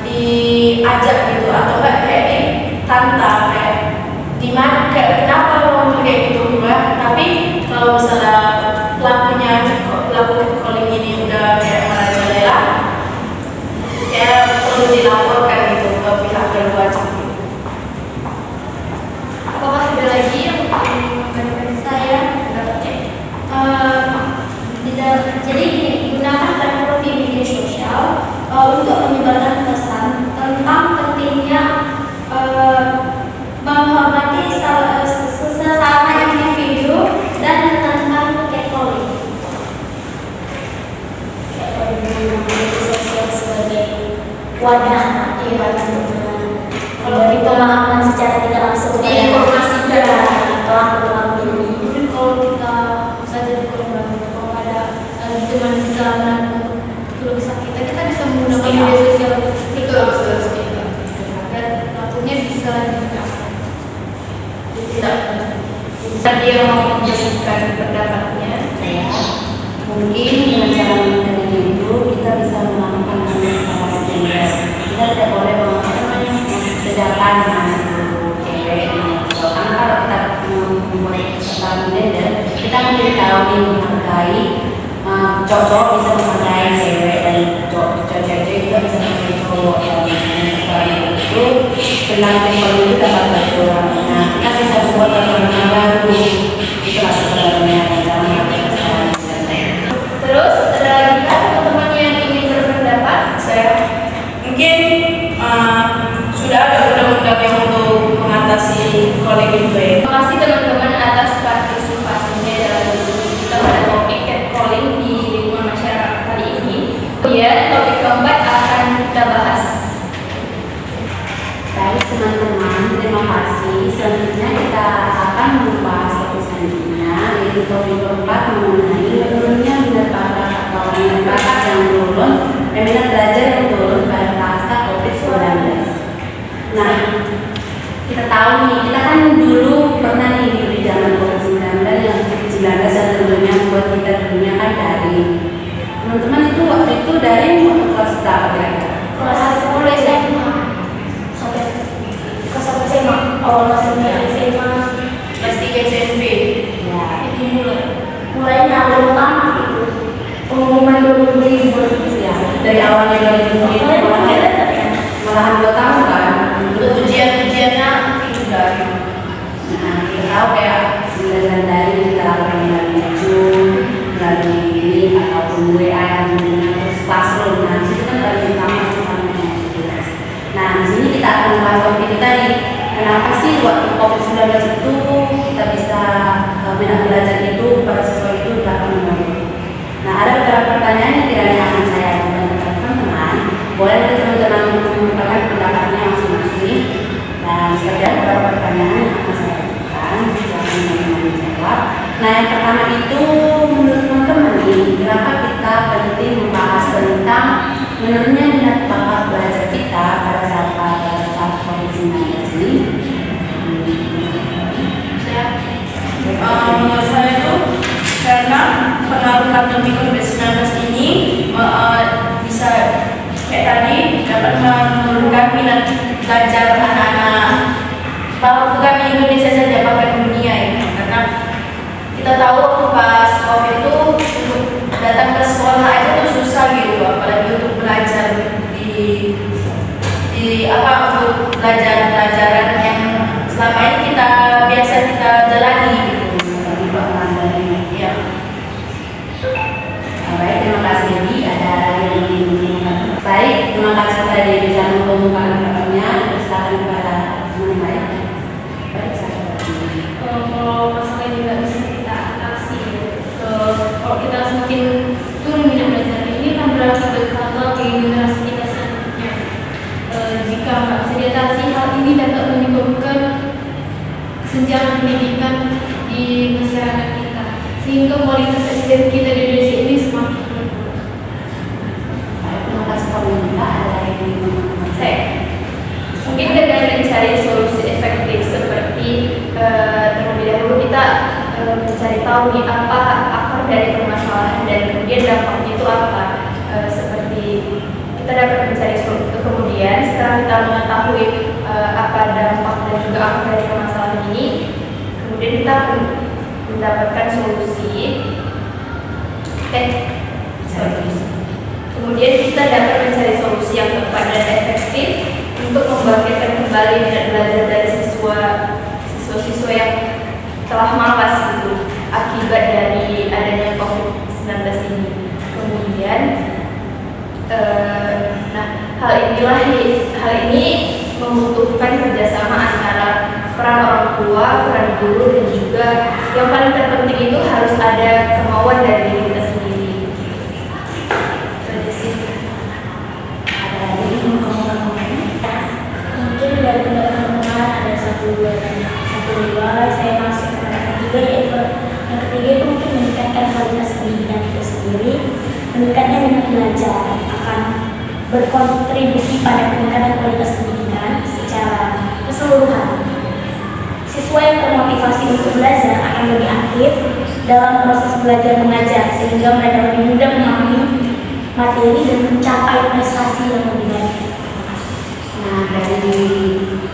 diajak gitu atau enggak kayak ditantang kayak dimana kayak kenapa lo kayak gitu kan. Tapi kalau misalnya pelaku catcalling ini udah kayak merajalela, kayak perlu dilaporkan gitu ke pihak berwajib gitu. Apakah ada lagi yang mengatakan saya pendapatnya? Jadi gini, gunakan platform di media sosial untuk menyebarkan pesan tentang pentingnya menghormati sesama individu dan tentang catcalling. Media sosial sebagai wadah kalau pemahaman secara tidak langsung Diinformasikan. pelaku ini. Mungkin kalau kita saja di korban, kalau ada teman bisa menanggung keluh kesah kita bisa menggunakan media sosial Betul. agar pelakunya bisa ditegakkan. Tidak. Tadi yang mau menjelaskan pendapatnya. Mungkin dengan cara menghindari itu kita bisa melakukan hal gender. Kita tidak boleh membedakan mana itu cewek ini cowok. Karena kalau kita membuat kesalahan gender, kita menjadi tahu nih menghargai cowok bisa menghargai cewek dan cewek juga bisa menghargai cowok. Dan itu penanganan itu dapat berkurang. Nah, kita bisa membuat aturan baru. Itulah sebenarnya dalam kesalahan. Terus ada lagi kan teman-teman yang ingin berpendapat? Saya mungkin sudah ada undang-undang yang untuk mengatasi catcalling itu ya. Terima kasih teman-teman atas partisipasinya dalam diskusi kita pada topik catcalling di lingkungan masyarakat kali ini. Kemudian topik keempat akan kita bahas. Baik teman-teman, terima kasih. Selanjutnya kita akan membahas topik selanjutnya, yaitu topik keempat mengenai menurunnya minat bakat atau minat bakat yang turun dan minat belajar yang turun pada pasca COVID-19. Nah, kita tahu nih, kita kan dulu pernah nih di zaman COVID-19 yang dan tentunya membuat kita dulunya kan dari daring untuk kelas berapa ya? Kelas 10 SMA sampai kelas 1 SMA, awal masuknya SMA. Kelas 3 SMP. Ya. Itu mulainya awal pertama itu pengumuman 2020 Ya, dari awalnya 2020 malahan 2 tahun kan. Untuk ujiannya itu dari. Nah, kita tahu kayak belajar dari kita lakukan melalui Zoom, melalui link ataupun WA yang terus classroom. Nah, di situ kan paling utama jelas. Nah, di sini kita akan membahas topik kita nih. Kenapa sih waktu COVID-19 itu kita bisa minat belajar itu pada siswa itu dilakukan melalui. Nah, ada beberapa pertanyaan yang kiranya akan saya ajukan kepada teman-teman. Boleh teman-teman menyampaikan pendapatnya masing-masing. Dan sekedar beberapa pertanyaan yang akan saya ajukan, silakan teman-teman menjawab. Nah, yang pertama itu menurut teman-teman nih, kenapa kita penting membahas tentang menurunnya minat bakat belajar kita pada saat COVID-19 ini? Menurut saya itu karena pengaruh pandemi COVID-19 ini bisa kayak tadi dapat menurunkan minat belajar anak-anak, bukan di Indonesia saja, bahkan dunia ya. Karena kita tahu waktu pas COVID itu untuk datang ke sekolah aja tuh susah gitu, apalagi untuk belajar di untuk pelajaran yang selama ini kita biasa kita jalani gitu. Ya. Baik, terima kasih Debbie. Ada yang ingin menyampaikan? Baik, terima kasih tadi bisa mengumpulkan pendapatnya. Silakan kepada teman lain. Baik, saya Kalau masalah ini nggak bisa kita atasi, kalau kita semakin turun minat belajar ini akan berakibat fatal bagi generasi kita selanjutnya. Jika nggak bisa diatasi, hal ini dapat menyebabkan kesenjangan pendidikan di masyarakat kita, sehingga kualitas SDM kita di Indonesia ini semakin menurun. baik, terima kasih pemerintah. Ada yang ingin menyampaikan? Saya mungkin dengan mencari solusi efektif seperti terlebih dahulu kita mencari tahu nih apa akar dari permasalahan dan kemudian dampaknya itu apa. Seperti kita dapat mencari solusi, kemudian setelah kita mengetahui apa dampak dan juga akar dari permasalahan ini, kemudian kita akan mendapatkan solusi. Kemudian kita dapat mencari solusi yang tepat dan efektif untuk membangkitkan kembali minat belajar dari siswa-siswa yang telah malas gitu akibat dari adanya COVID-19 ini. Kemudian, hal ini membutuhkan kerjasama antara peran orang tua, peran guru, dan juga yang paling terpenting itu harus ada kemauan dari diri kita sendiri. Ada lagi yang ingin menyampaikan? Mungkin dari teman-teman ada satu dua saya masuk ke yang ketiga, yaitu yang ketiga itu mungkin meningkatkan kualitas pendidikan itu sendiri. Meningkatnya minat belajar akan berkontribusi pada peningkatan kualitas pendidikan secara keseluruhan. Siswa yang termotivasi untuk belajar akan lebih aktif dalam proses belajar mengajar, sehingga mereka lebih mudah memahami materi dan mencapai prestasi yang lebih baik. Nah, dari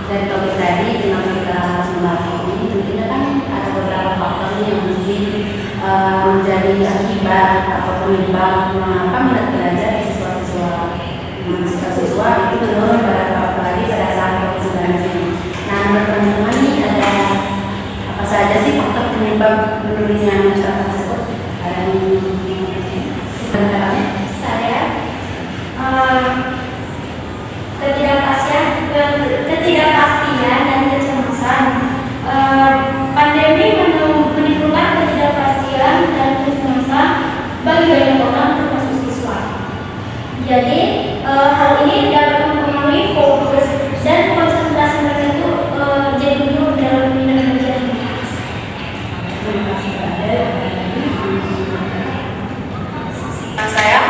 topik tadi, kenapa kita harus membahas ini? Tentunya kan ada beberapa faktor yang mungkin menjadi akibat atau penyebab mengapa minat belajar siswa itu menurun apalagi pada saat COVID-19 ini. Nah, menurut teman-teman ini ada apa saja sih faktor penyebab menurunnya minat tersebut? Ada yang Saya ketidakpastian dan kecemasan. Pandemi menimbulkan ketidakpastian dan kecemasan bagi banyak orang termasuk siswa. Jadi hal ini dapat mempengaruhi fokus dan konsentrasi mereka itu jadi menurun dalam minat belajarnya. Saya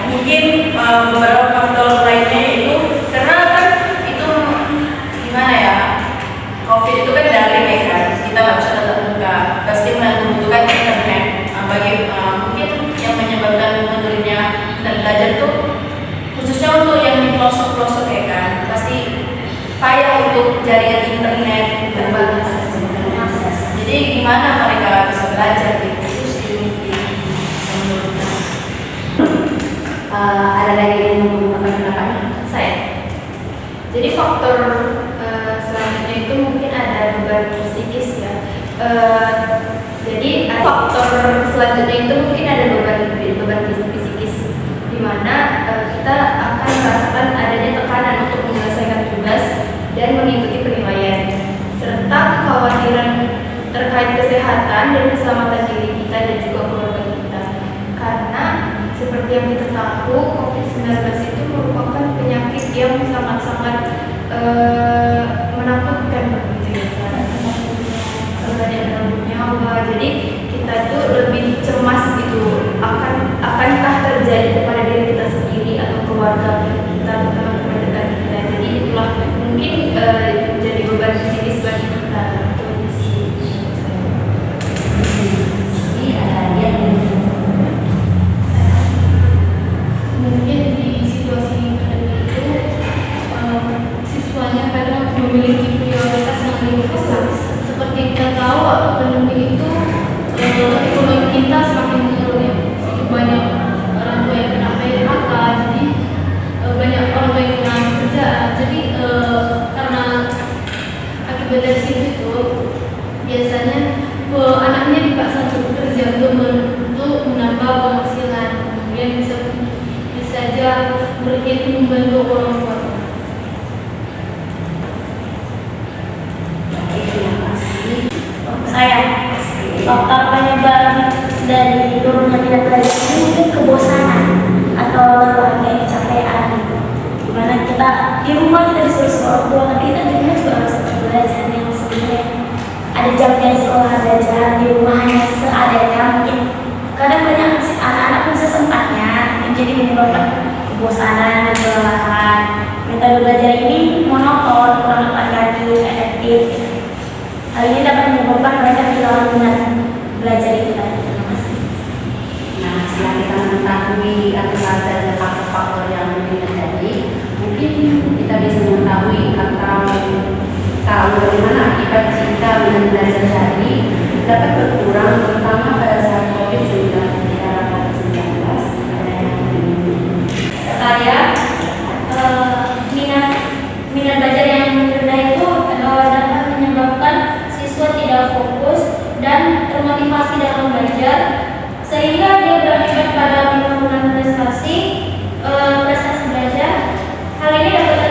mungkin beberapa faktor lainnya itu karena kan itu gimana ya, COVID itu kan daring ya kan, kita nggak bisa tatap muka, pasti membutuhkan internet. Mungkin yang menyebabkan menurunnya minat belajar itu belajar di khusus di menurutnya. Ada lagi yang mau menggunakan pendapatnya? Saya. Jadi faktor selanjutnya itu mungkin ada beban psikis ya. Jadi faktor selanjutnya itu mungkin ada beban psikis, di mana kita akan merasakan adanya tekanan untuk menyelesaikan tugas dan mengikuti penilaian, serta kekhawatiran terkait kesehatan dan keselamatan diri kita dan juga keluarga kita. Karena seperti yang kita tahu, COVID-19 itu merupakan penyakit yang sangat-sangat menakutkan begitu ya, banyak merenggut nyawa. Jadi kita itu lebih cemas gitu akankah terjadi kepada diri kita sendiri atau keluarga kita atau teman-teman dekat kita. Jadi itulah mungkin jadi beban psikis bagi kita. Mungkin di situasi pandemi itu siswanya kadang memiliki prioritas yang lebih besar. Seperti kita tahu, waktu pandemi itu ekonomi kita semakin menurun ya. Jadi banyak orang tua yang kena PHK, jadi banyak orang tua yang kena pekerjaan. Jadi karena akibat dari situ itu biasanya anaknya dipaksa untuk bekerja untuk menambah penghasilan, kemudian bisa aja mereka itu membantu orang tua. Saya, faktor penyebab dari turunnya minat belajar ini mungkin kebosanan atau lelah, kayak kecapean gitu. Dimana kita di rumah kita disuruh orang tua, tapi kita di rumah juga harus tetap belajar. Yang sebenarnya ada jamnya di sekolah belajar, di rumah hanya seadanya. Mungkin kadang banyak anak-anak pun sesempatnya, jadi menyebabkan kebosanan dan kelelahan. Metode belajar ini monoton, kurang lagi efektif. Hal ini dapat menyebabkan mereka kehilangan minat belajar itu tadi. Terima kasih. Nah, setelah kita mengetahui atau ada faktor-faktor yang mungkin terjadi, mungkin kita bisa mengetahui atau tahu bagaimana akibat jika minat belajar tadi dapat berkurang, terutama pada saat COVID-19. Saya minat belajar yang rendah itu dapat menyebabkan siswa tidak fokus dan termotivasi dalam belajar, sehingga dia berakibat pada penurunan prestasi belajar. Hal ini dapat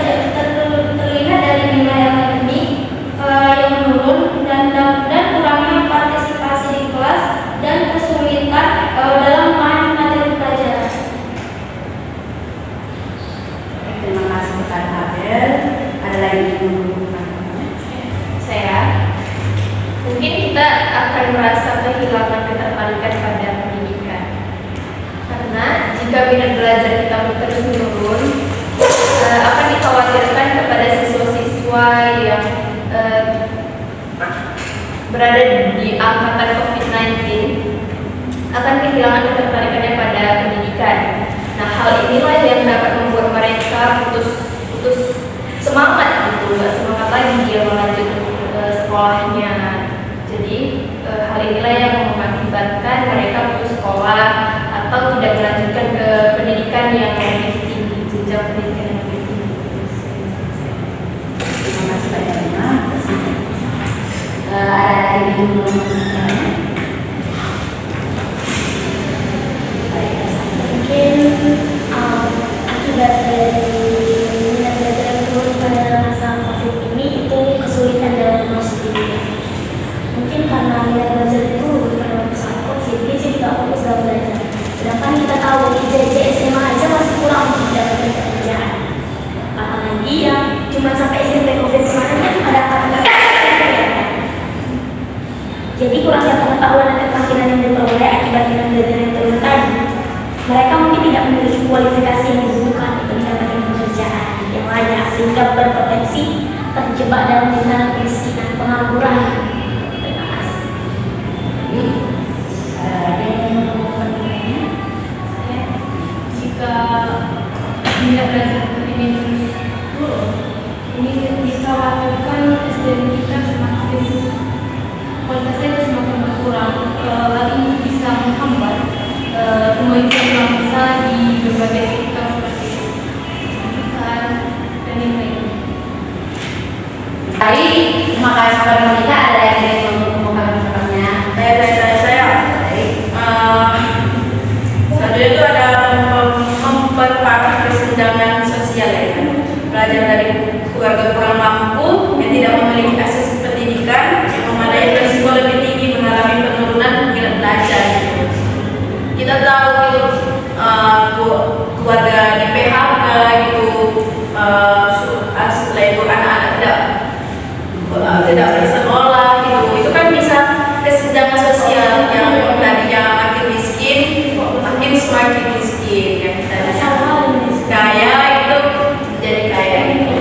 terlihat dari nilai akademik yang menurun dan kurangnya partisipasi di kelas dan kesulitan dalam memahami materi pelajaran. Terima kasih kepada Abel. Ada lagi yang mengumpulkan? Saya mungkin kita akan merasa kehilangan ketertarikan pada pendidikan, karena jika minat belajar kita terus menurun, akan dikhawatirkan kepada siswa-siswa yang berada di angkatan COVID-19 akan kehilangan ketertarikannya pada pendidikan. Nah, hal inilah yang dapat membuat mereka putus semangat gitu, nggak semangat lagi dia melanjut sekolahnya. Jadi hal inilah yang mengakibatkan mereka putus sekolah atau tidak melanjutkan ke pendidikan yang lebih tinggi, jenjang pendidikan yang lebih tinggi. Terima kasih banyak. Ada lagi yang mengumpulkan? Mungkin akibat dari minat belajar yang turun pada masa COVID ini itu kesulitan dalam masuk diri. Mungkin karena minat belajar itu pada saat COVID dia jadi tidak fokus dalam belajar. Sedangkan kita tahu di SMA aja masih kurang untuk mendapatkan pekerjaan. Apalagi yang cuma sampai SMP COVID kemarin kan ada kata-kata. Jadi kurang keluarga kurang mampu yang tidak memiliki akses pendidikan yang memadai, berisiko lebih tinggi mengalami penurunan minat belajar. Kita tahu gitu keluarga di PHK gitu, setelah itu anak-anak tidak bersekolah gitu, itu kan bisa kesenjangan sosial yang tadinya makin miskin makin semakin miskin, yang tadinya kaya itu menjadi kaya gitu.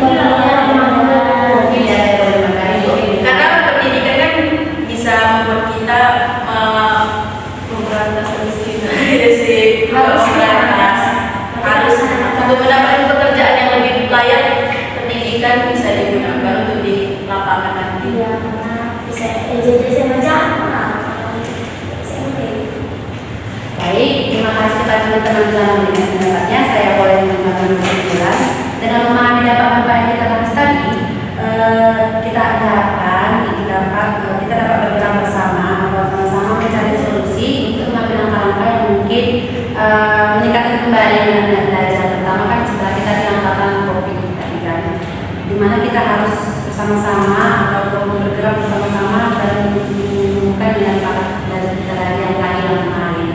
Karena pendidikan kan bisa membuat kita memberantas kemiskinan. harus untuk mendapatkan pekerjaan yang lebih layak, pendidikan bisa digunakan untuk di lapangan nanti. Iya, karena bisa jadi baca. Baik, terima kasih kepada teman-teman telah memberikan pendapatnya. Saya boleh menambahkan kesimpulan. Dengan memahami dampak manfaat yang kita bahas tadi, kita harapkan kita dapat bergerak bersama atau sama-sama mencari solusi untuk mengambil langkah-langkah yang mungkin meningkatkan kembali minat belajar, terutama kan setelah kita diangkatkan COVID tadi kan, dimana kita harus bersama-sama atau bergerak bersama-sama dan menemukan minat belajar kita lagi yang kemarin.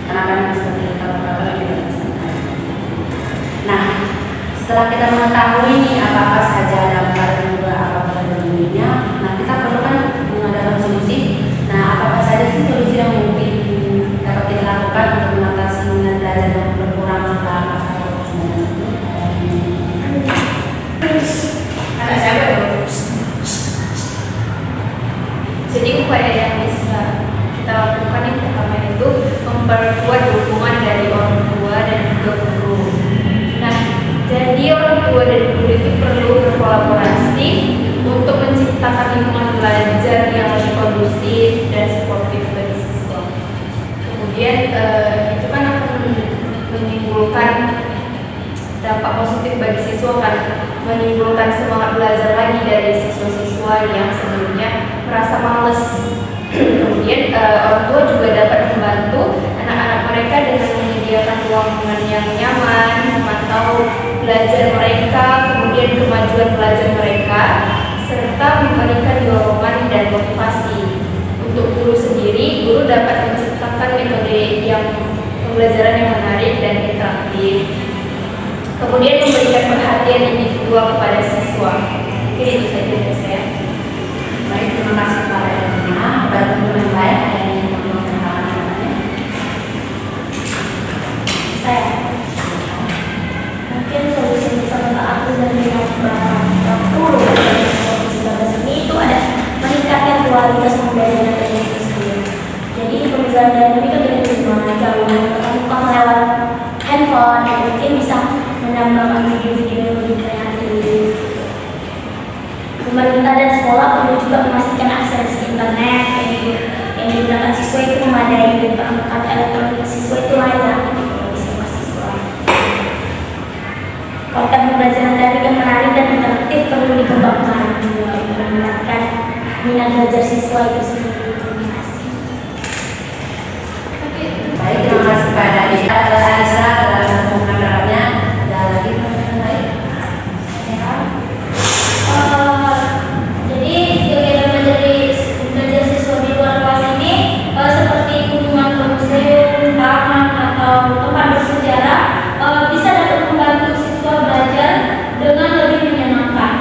Karena kan seperti kita berkata tidak bisa. Nah, setelah kita mengetahui ini apa saja dampak dan juga apa dirinya, nah kita perlu kan mengadakan solusi. Nah, apa saja sih solusi yang mungkin dapat kita lakukan untuk mengatasi minat belajar yang berkurang setelah masa COVID-19 ini? Anak siapa ya? Jadi upaya yang bisa kita lakukan yang pertama itu memperkuat dukungan dari orang tua dan juga guru. Nah, jadi orang tua dan guru itu perlu berkolaborasi untuk menciptakan lingkungan belajar yang lebih kondusif dan sportif bagi siswa. Kemudian itu kan akan menimbulkan dampak positif bagi siswa, kan menimbulkan semangat belajar lagi dari siswa-siswa yang sebelumnya merasa malas. Kemudian orang tua juga dapat membantu anak-anak mereka dengan menyediakan ruangan yang nyaman, memantau belajar mereka, kemudian kemajuan belajar mereka, serta memberikan dorongan dan motivasi. Untuk guru sendiri, guru dapat menciptakan metode yang pembelajaran yang menarik dan interaktif. Kemudian memberikan perhatian individual kepada siswa. Mungkin itu saja dari saya. Baik, terima kasih kepada Elina. Pada teman-teman yang lain ada yang ingin menambahkan? Saya mungkin solusi bersama aku dan minat waktu COVID-19 ini itu ada meningkatkan kualitas pembelajaran dari itu sendiri. Jadi pembelajaran ini kan tidak cuma jauh bukan lewat handphone, mungkin bisa menambahkan video-video yang lebih kreatif. Pemerintah dan sekolah perlu juga memastikan akses internet yang digunakan siswa itu memadai dan perangkat elektronik siswa itu layak bagi semua siswa. Konten pembelajaran daring yang menarik dan interaktif perlu dikembangkan juga untuk meningkatkan minat belajar siswa itu sendiri. Terima kasih. Baik, terima kasih kepada Alisa dalam pengarahannya. Ada lagi pertanyaan lain? Jadi kegiatan belajar siswa di luar kelas ini seperti kunjungan ke museum, taman atau tempat bersejarah bisa dapat membantu siswa belajar dengan lebih menyenangkan.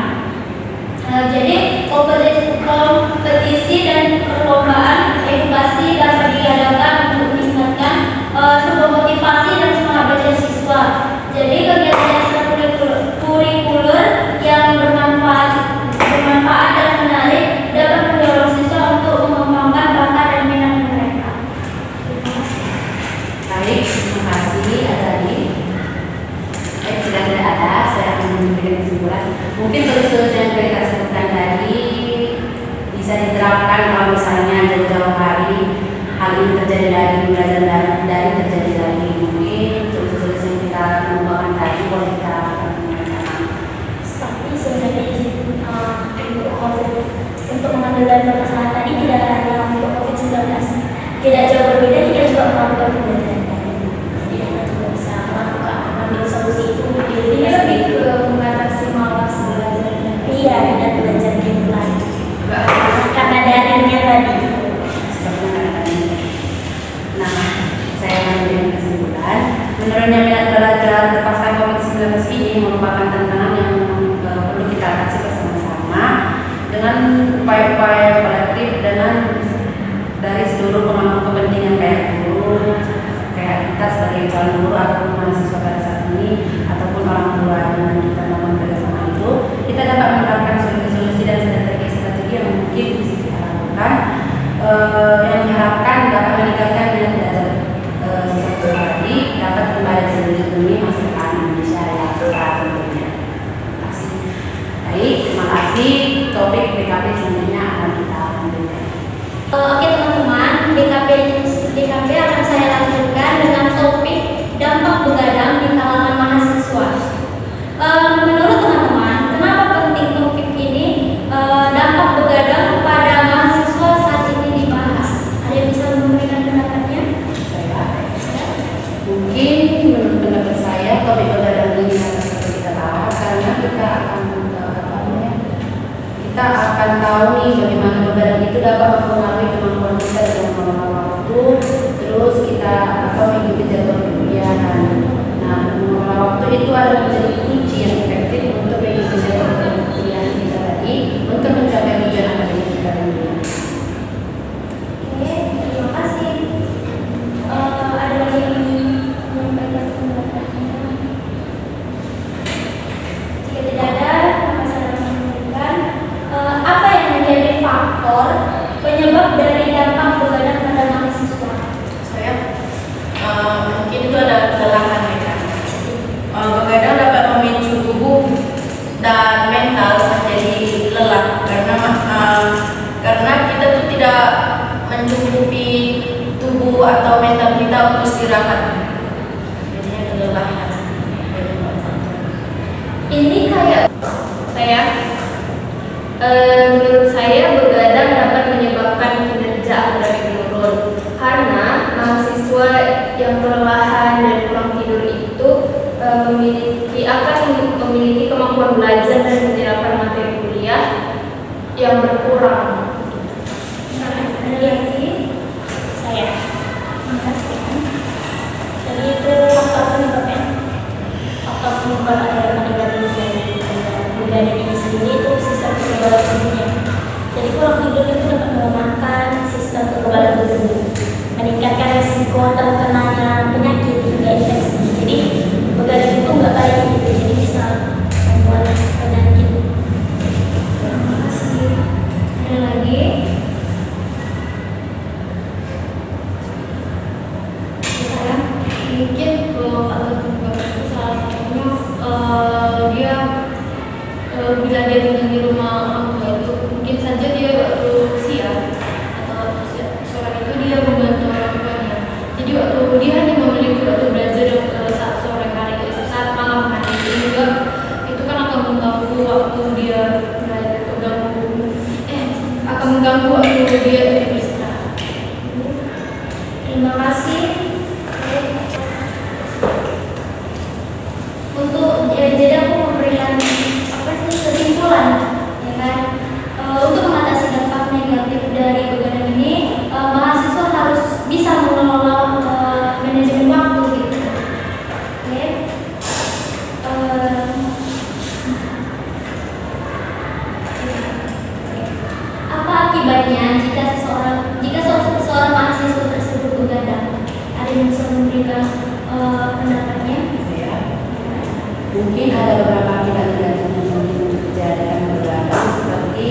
Jadi kompetisi dan perlombaan edukasi dapat diadakan untuk meningkatkan sebuah motivasi dan semangat belajar siswa. Jadi kegiatan ekstrakurikuler yang bermanfaat dan menarik dapat mendorong siswa untuk mengembangkan bakat dan minat mereka. Baik, terima kasih Azali. Baik, sudah tidak ada, saya akan memberikan kesimpulan. Mungkin solusi yang kita sebutkan tadi bisa diterapkan kalau misalnya jauh-jauh hari hal ini terjadi lagi, belajar dari terjadi lagi. Mungkin solusi yang kita kembangkan tadi boleh kita lakukan bersama. Tapi sebenarnya untuk mengambil dari permasalahan tadi tidak hanya untuk COVID-19, tidak jauh berbeda, kita juga melakukan pembelajaran daring. Jadi kita juga bisa melakukan mengambil solusi itu. Ini lebih ke mengatasi malas belajar dan merupakan tantangan yang perlu kita atasi bersama-sama dengan upaya-upaya kolektif dengan dari seluruh pemangku kepentingan kayak guru, kayak kita sebagai calon guru ataupun mahasiswa pada saat ini ataupun orang tua dengan kita melakukan kerjasama itu, kita dapat menerapkan solusi-solusi dan strategi-strategi yang mungkin bisa kita lakukan yang diharapkan dapat meningkatkan minat belajar siswa tadi dapat kembali demi masa depan Indonesia yang cerah tentunya. Terima kasih. Baik, terima kasih. Topik BKP selanjutnya akan kita lanjutkan. Oke teman-teman, BKP akan saya lanjutkan dengan topik dampak begadang di kalangan mahasiswa. Menurut teman-teman, kenapa penting topik ini dampak begadang pada mahasiswa saat ini dibahas? Ada yang bisa memberikan pendapatnya? Mungkin menurut pendapat saya topik begadang ini harus kita bahas karena kita akan tahu nih bagaimana begadang itu dapat mempengaruhi kemampuan kita dalam mengelola waktu, terus kita mengikuti jadwal perkuliahan. Nah, mengelola waktu itu adalah menjadi kunci yang efektif untuk mengikuti jadwal perkuliahan kita tadi untuk mencapai tujuan akademik kita nantinya. Oke, terima kasih. Ada lagi yang menyampaikan pendapatnya? Jika tidak ada, maka saya akan menunjukkan apa yang menjadi faktor penyebab dari dampak begadang pada mahasiswa. Saya mungkin itu ada kelelahan ya kan. Begadang dapat memicu tubuh dan mental menjadi lelah karena kita tuh tidak mencukupi tubuh atau mental kita untuk istirahat. Jadinya kelelahan. Ini kayak menurut saya begadang dapat menyebabkan kinerja akademik menurun karena mahasiswa yang kelelahan dan kurang tidur itu akan memiliki kemampuan belajar dan penyerapan materi kuliah yang berkurang. Ada lagi? Saya. Terima kasih. Jadi itu faktor penyebabnya. Faktor penyebab adalah meninggal begadang ini sendiri itu sistem kekebalan tubuhnya. Jadi kurang tidur itu dapat melemahkan sistem kekebalan tubuh, meningkatkan risiko terkenanya penyakit hingga infeksi. Jadi begadang itu nggak baik gitu, jadi bisa membuat penyakit. Terima kasih. Ada lagi? Saya mungkin faktor penyebab itu salah satunya dia bila dia tinggal di rumah orang tua itu mungkin saja dia waktu siang atau waktu sore itu dia membantu orang tuanya. Jadi waktu dia hanya memiliki waktu belajar saat sore hari, saat malam hari sehingga itu kan akan mengganggu waktu dia belajar, akan mengganggu waktu dia beristirahat. Terima kasih. Untuk jadi aku memberikan kesimpulan, ya kan? Untuk mengatasi dampak negatif dari begadang ini, mahasiswa harus bisa mengelola manajemen waktu, gitu. Oke. Apa akibatnya jika seorang mahasiswa tersebut begadang? Ada yang bisa memberikan pendapatnya? Mungkin ada beberapa akibat negatif yang mungkin terjadi karena begadang seperti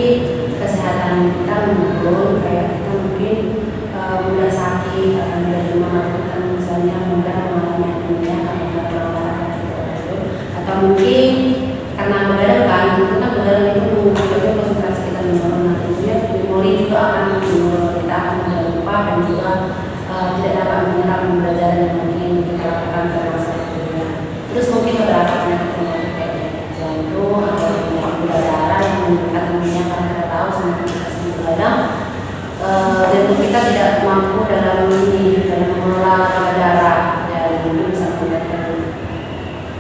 kesehatan kita menurun, kayak kita mungkin mudah sakit karena di rumah ataupun misalnya mudah mengalami anemia karena kelelahan atau mungkin karena begadang kan itu kan begadang itu mengurangi konsentrasi kita menurun, nantinya memori juga akan menurun, kita akan mudah lupa dan juga tidak dapat menyerap pembelajaran yang mungkin kita lakukan pada masa kuliah. Terus mungkin beberapa penyakit kayak jantung atau penyakit gula darah yang meningkat tentunya karena kita tahu semakin kita sering begadang jantung kita tidak mampu dalam mengelola gula darah, jadi itu bisa menyebabkan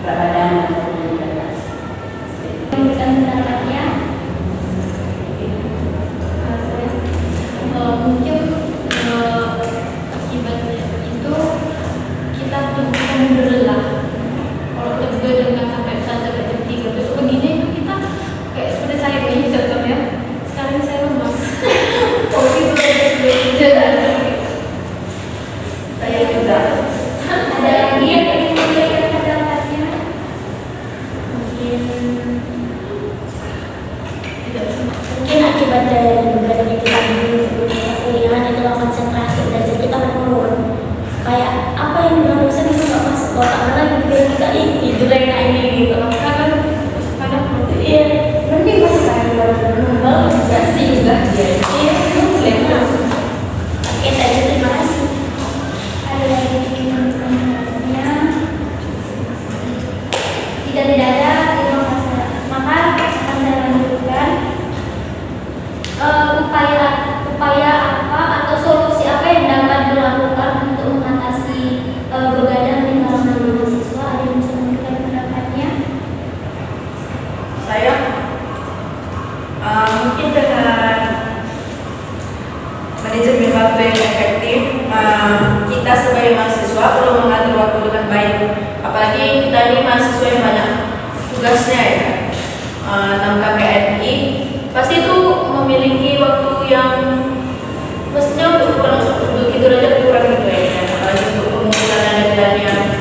berat badan ataupun diabetes. Memberikan pendapatnya? Mungkin akibatnya itu kita tubuh kita mudah lelah. Kalau kita begadang sampai saja Saya juga. Ada lagi yang ingin memberikan pendapatnya? Mungkin akibat dari beban itu tadi kuliah itu konsentrasi belajar kita menurun. Kayak apa yang bilang dosen itu nggak masuk ke otak lagi, biar kita itu enak ini gitu. Kadang Iya, mending masuk kayak normal enggak sih enggak jadi. Iya, itu Oke, tadi terima kasih. Ada lagi yang ingin memberikan pendapatnya? Jika tidak ada, terima kasih. Maka akan saya lanjutkan. Upaya apa atau solusi apa yang dapat dilakukan untuk mengatasi begadang di kalangan mahasiswa? Ada yang bisa memberikan pendapatnya? Saya mungkin dengan manajemen waktu yang efektif, kita sebagai mahasiswa perlu mengatur waktu dengan baik. Apalagi kita ini mahasiswa yang banyak tugasnya ya, 6 KKNI, pasti itu memiliki waktu yang mestinya untuk tidur aja kurang gitu ya, apalagi untuk pengumpulan dan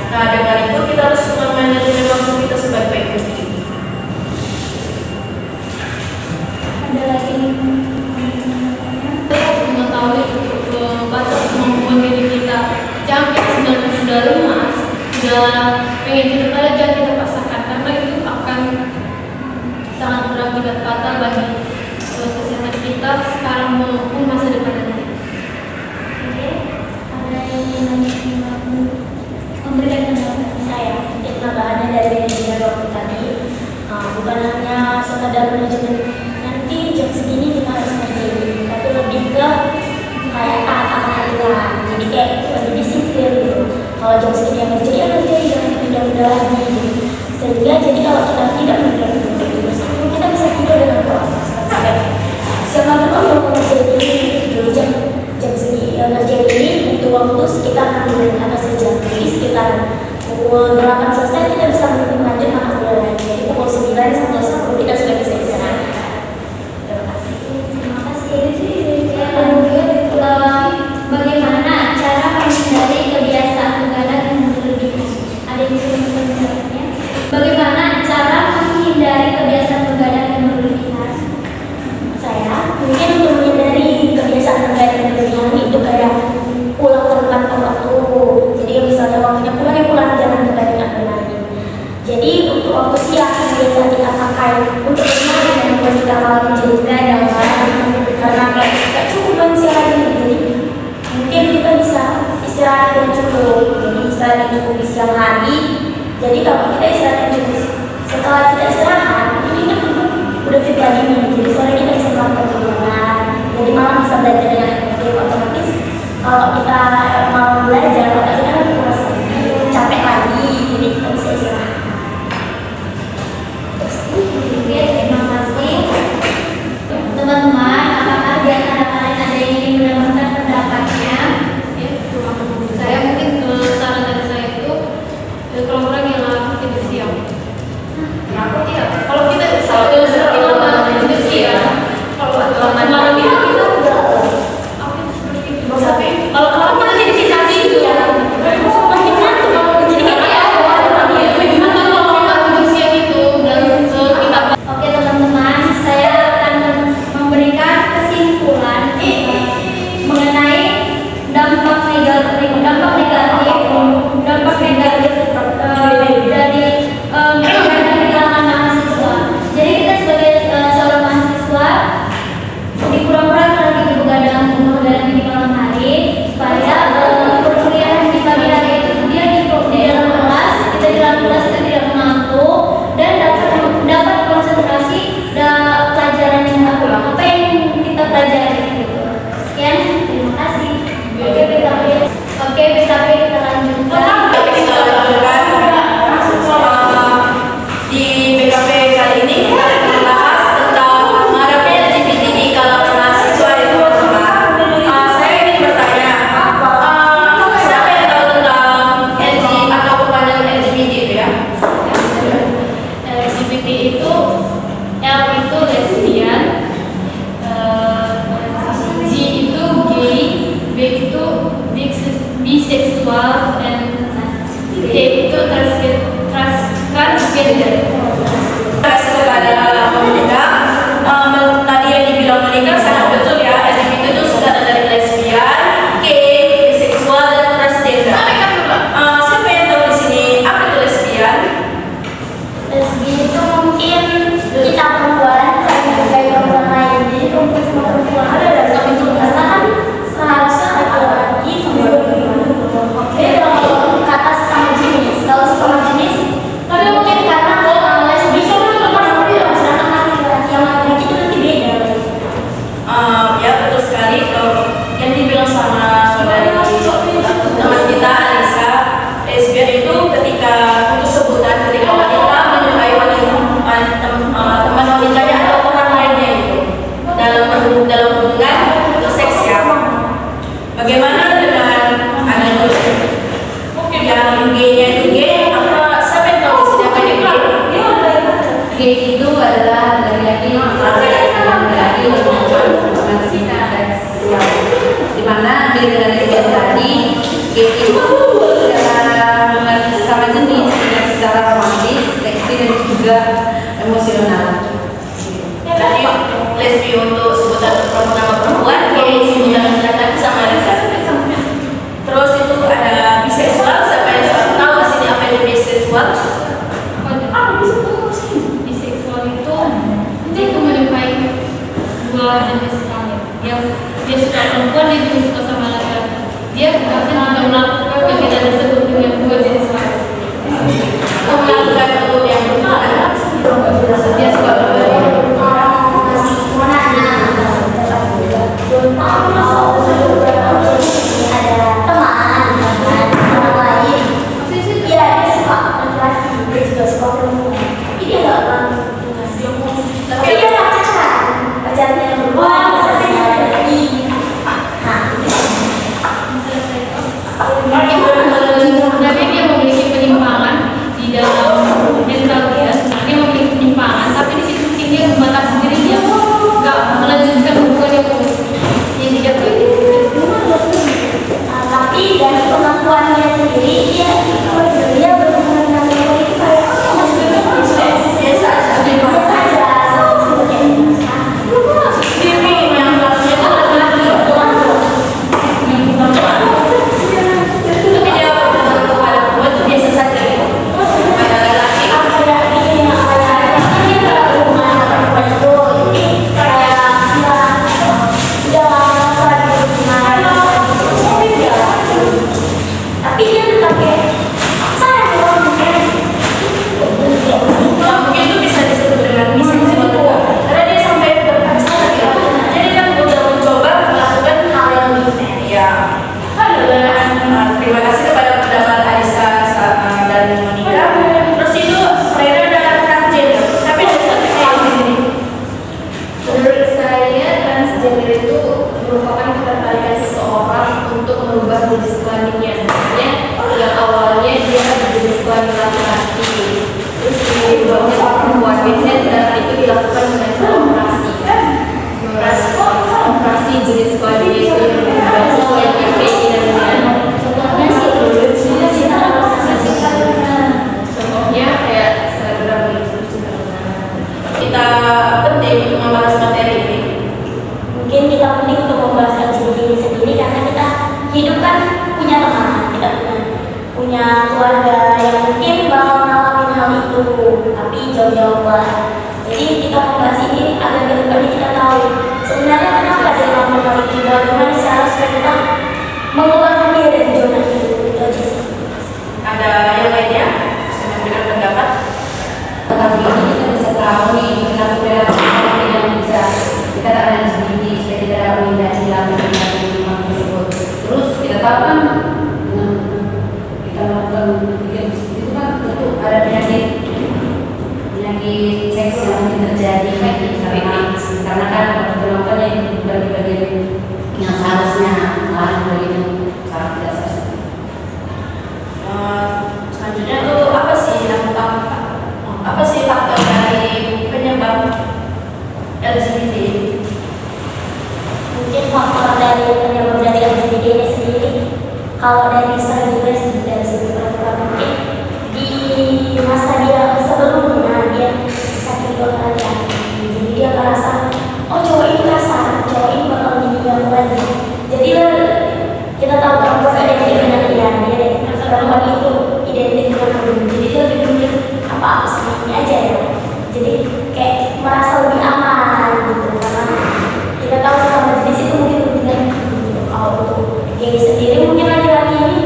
nah dengan itu kita harus memanajemen waktu kita sebaik-baik mungkin. Ada lagi yang ingin memberikan pendapatnya? mengetahui batas kemampuan diri kita. Jangan kita sudah lemas, sudah pengen tidur aja, jangan kita paksakan karena itu akan sangat berakibat fatal bagi kesehatan kita sekarang maupun masa depan nanti. Oke, ada yang ingin memberikan pendapat? Saya mungkin tambahannya dari manajemen waktu tadi, bukan hanya sekadar manajemen nanti jam segini kita harus ngerjain, tapi lebih ke kayak taat aturan. Jadi kayak lebih disiplin gitu. Kalau jam segini yang ngerjain ya ngerjain, jangan ditunda-tunda lagi gitu. Sehingga jadi kalau kita tidak menunda-tunda itu, kita bisa tidur dengan kualitas. Siapa tahu yang ngerjain ini dulu jam segini ngerjain ini butuh waktu sekitar 6 menit atau sejam. Jadi sekitar pukul 8 selesai kita bisa lanjut makan bola lagi. Jadi pukul 9 sampai 10 kita sudah bisa istirahat. Terima kasih. Terima kasih. Saya lanjut ke bagaimana cara menghindari kebiasaan begadang yang berlebihan. Ada yang bisa memberikan pendapatnya? Bagaimana cara menghindari kebiasaan begadang yang berlebihan? Saya mungkin untuk menghindari kebiasaan begadang yang berlebihan itu kayak pulang tepat waktu. Jadi misalnya waktunya pulang ya pulang, jangan begadang lagi. Jadi untuk waktu siang yang biasa kita pakai untuk bermain dan membuat kita malam jadi begadang karena kayak cukup siang ini. Jadi mungkin kita bisa istirahat yang cukup. Jadi istirahat yang cukup di siang hari. Jadi kalau kita istirahat yang cukup setelah kita istirahat, ini kan udah fit lagi nih. Jadi sore kita bisa melakukan kegiatan. Jadi malam bisa belajar dengan efektif. Otomatis kalau kita mau belajar, otak kita kan merasa capek lagi. Jadi kita bisa istirahat. Oke, terima kasih. Teman-teman, apakah di antara kalian ada yang ingin menambahkan pendapatnya? Ya, saya mungkin saran dari saya itu kalau orang yang lama tidur siang. Kenapa? Iya, kalau kita sering lama tidur siang, kalau malam itu kita aku itu seperti itu. Kalau kita jadi sisa tidur, biseksual, dan D itu transgender. Terima kasih kepada Monica. Tadi yang dibilang Monica sangat betul ya. LGBT itu singkatan dari lesbian, gay, biseksual, dan transgender. Siapa yang tahu di sini apa itu lesbian? Lesbian itu mungkin kita perempuan saling menghargai perempuan lain. Jadi perempuan sama perempuan ada dalam itu karena kan seharusnya laki-laki sama perempuan. Jadi kalau kata sesama jenis, kalau sesama jenis, tapi mungkin karena lesbian itu perempuan, sedangkan laki-laki yang laki-laki itu nanti beda. Ya betul sekali. Yang dibilang sama saudari teman kita Alisa, lesbian itu ketika untuk sebutan ketika wanita menyukai teman wanitanya atau orang lainnya itu dalam hubungan seks ya. Bagaimana dengan ada yang gay-nya itu gay? Apa siapa yang tahu di sini apa yang gay? Gay itu adalah laki-laki yang laki-laki melakukan seksual, di mana beda dari lesbian tadi, gay itu adalah sama jenis dengan secara romantis, seksi dan juga emosional. Jadi lesbi untuk sebutan nama perempuan, gay sebutan laki-laki sama laki-laki. Terus itu ada biseksual. Siapa yang tahu di sini apa itu biseksual? Biseksual itu dia menyukai dua jenis kelamin. Dia suka perempuan, dia juga suka sama laki-laki. Dia bahkan juga melakukan kegiatan tersebut dengan dua jenis kelamin. Melakukan untuk yang berhubungan. Dia suka berbeda. Sebenarnya dia memiliki penyimpangan di dalam mental dia. Sebenarnya memiliki penyimpangan, tapi di situ mungkin dia membatasi diri dia nggak melanjutkan hubungan yang dijatuhi. Tapi dari pengakuannya sendiri dia berhubungan dengan perempuan itu kayak biasa aja. Diri yang maksudnya itu laki-laki. Tapi dia berhubungan kepada perempuan itu biasa saja. Pada laki-laki. Tapi dia tetap kayak sayang kalau Mungkin itu bisa disebut dengan biseksual juga. Karena dia sampai berpacaran ya. Jadi kan udah mencoba melakukan hal yang lebih ya. Terima kasih kepada pendapat Alisa dan Monica. Terus itu mereka adalah transgender. Tapi ada satu yang di sini. Menurut saya, transgender itu merupakan ketertarikan seseorang untuk merubah jenis kelaminnya. Misalnya, yang awalnya dia berjenis kelamin laki-laki, terus diubah menjadi perempuan. Biasanya tindakan itu dilakukan dengan cara operasi. Operasi jenis kelamin itu berubah sesuai dengan keinginannya. Contohnya kayak selebgram gitu. Kita penting untuk membahas materi ini. mungkin kita penting untuk membahas LGBT ini sendiri karena kita hidup kan punya teman, kita punya keluarga yang mungkin bakal ngalamin hal itu, tapi jauh-jauh lah. Jadi kita membahas ini agar kedepannya kita tahu sebenarnya kenapa sih ngalamin hal itu, bagaimana cara supaya kita mengeluarkan diri dari zona itu aja sih. Ada yang lainnya? Saya memberikan pendapat. Tapi ini kita bisa tahu nih perilaku yang bisa dikatakan sendiri supaya tidak ada pemindahan dalam lingkungan tersebut. Terus kita tahu kan dengan kita melakukan kegiatan seperti itu kan tentu ada penyakit seks yang mungkin terjadi karena kan kalau kita melakukan yang bagian yang seharusnya malah bagian yang sangat tidak seharusnya. Selanjutnya tuh apa sih faktor dari penyebab LGBT? Mungkin faktor dari penyebab dari LGBT ini sendiri kalau dari segi dari segi peraturan mungkin di masa dia sebelumnya dia sakit hati, jadi dia merasa oh cowok ini kasar, cowok ini bakal meninggal lagi. Jadi kita tahu perempuan identik dengan dia perempuan itu identik dengan dulu, jadi dia lebih memilih apa aku sama ini aja ya. Jadi kayak merasa lebih aman gitu, karena kita tahu sesama jenis itu mungkin lebih baik gitu. Kalau untuk gay sendiri mungkin laki-laki ini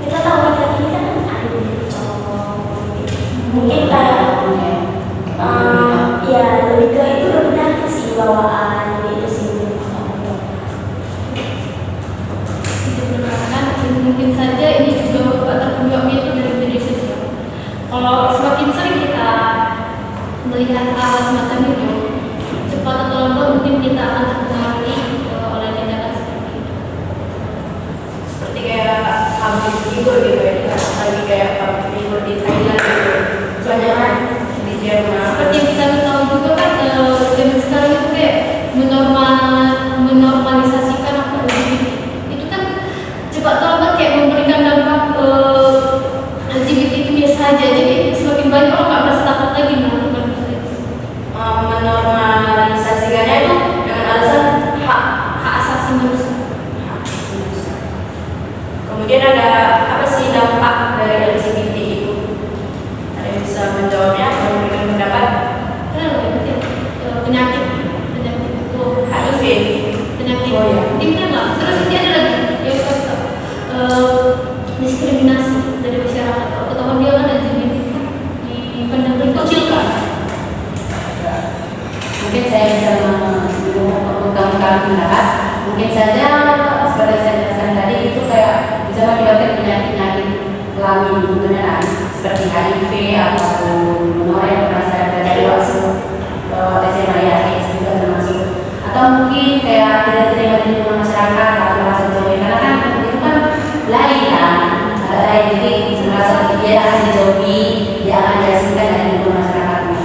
kita tahu laki-laki ini kan ada cowok gitu. Mungkin kayak ya lebih ke itu lebih dari sih bawaan gitu sih. Mungkin saja ini juga terpengaruh itu dari media sosial. Kalau semakin sering kita melihat hal semacam itu, cepat atau lambat mungkin kita akan terpengaruhi oleh tindakan seperti itu. Seperti kayak public figure gitu ya, lagi kayak public figure di Thailand gitu, banyak kan di Jerman. Seperti yang kita tahu juga kan zaman sekarang itu kayak menormalisasikan apa LGBT. Itu kan cepat atau lambat kayak memberikan dampak LGBT itu biasa aja. Jadi semakin banyak orang nggak merasa takut lagi melakukan itu. Menormalisasikannya itu dengan alasan hak Asasi manusia. Kemudian ada apa sih dampak dari LGBT itu? Ada yang bisa menjawabnya atau memberikan pendapat? Penyakit itu HIV. penyakit. Oh, ya. Mungkin lah. Terus ini ada lagi yang kita diskriminasi dari masyarakat. Kalau ketahuan dia kan LGBT dipandang dikucilkan. Mungkin saya bisa mengutamakan pendapat. Mungkin saja seperti saya jelaskan tadi itu kayak bisa menyebabkan penyakit kelamin beneran seperti HIV atau gonorrea yang pernah saya pelajari waktu SMA ya, AIDS juga termasuk. Atau mungkin kayak tidak terima di lingkungan masyarakat atau merasa dijauhi, karena kan itu kan lain kan, lain, jadi merasa dia akan dijauhi, dia akan diasingkan dari lingkungan masyarakatnya.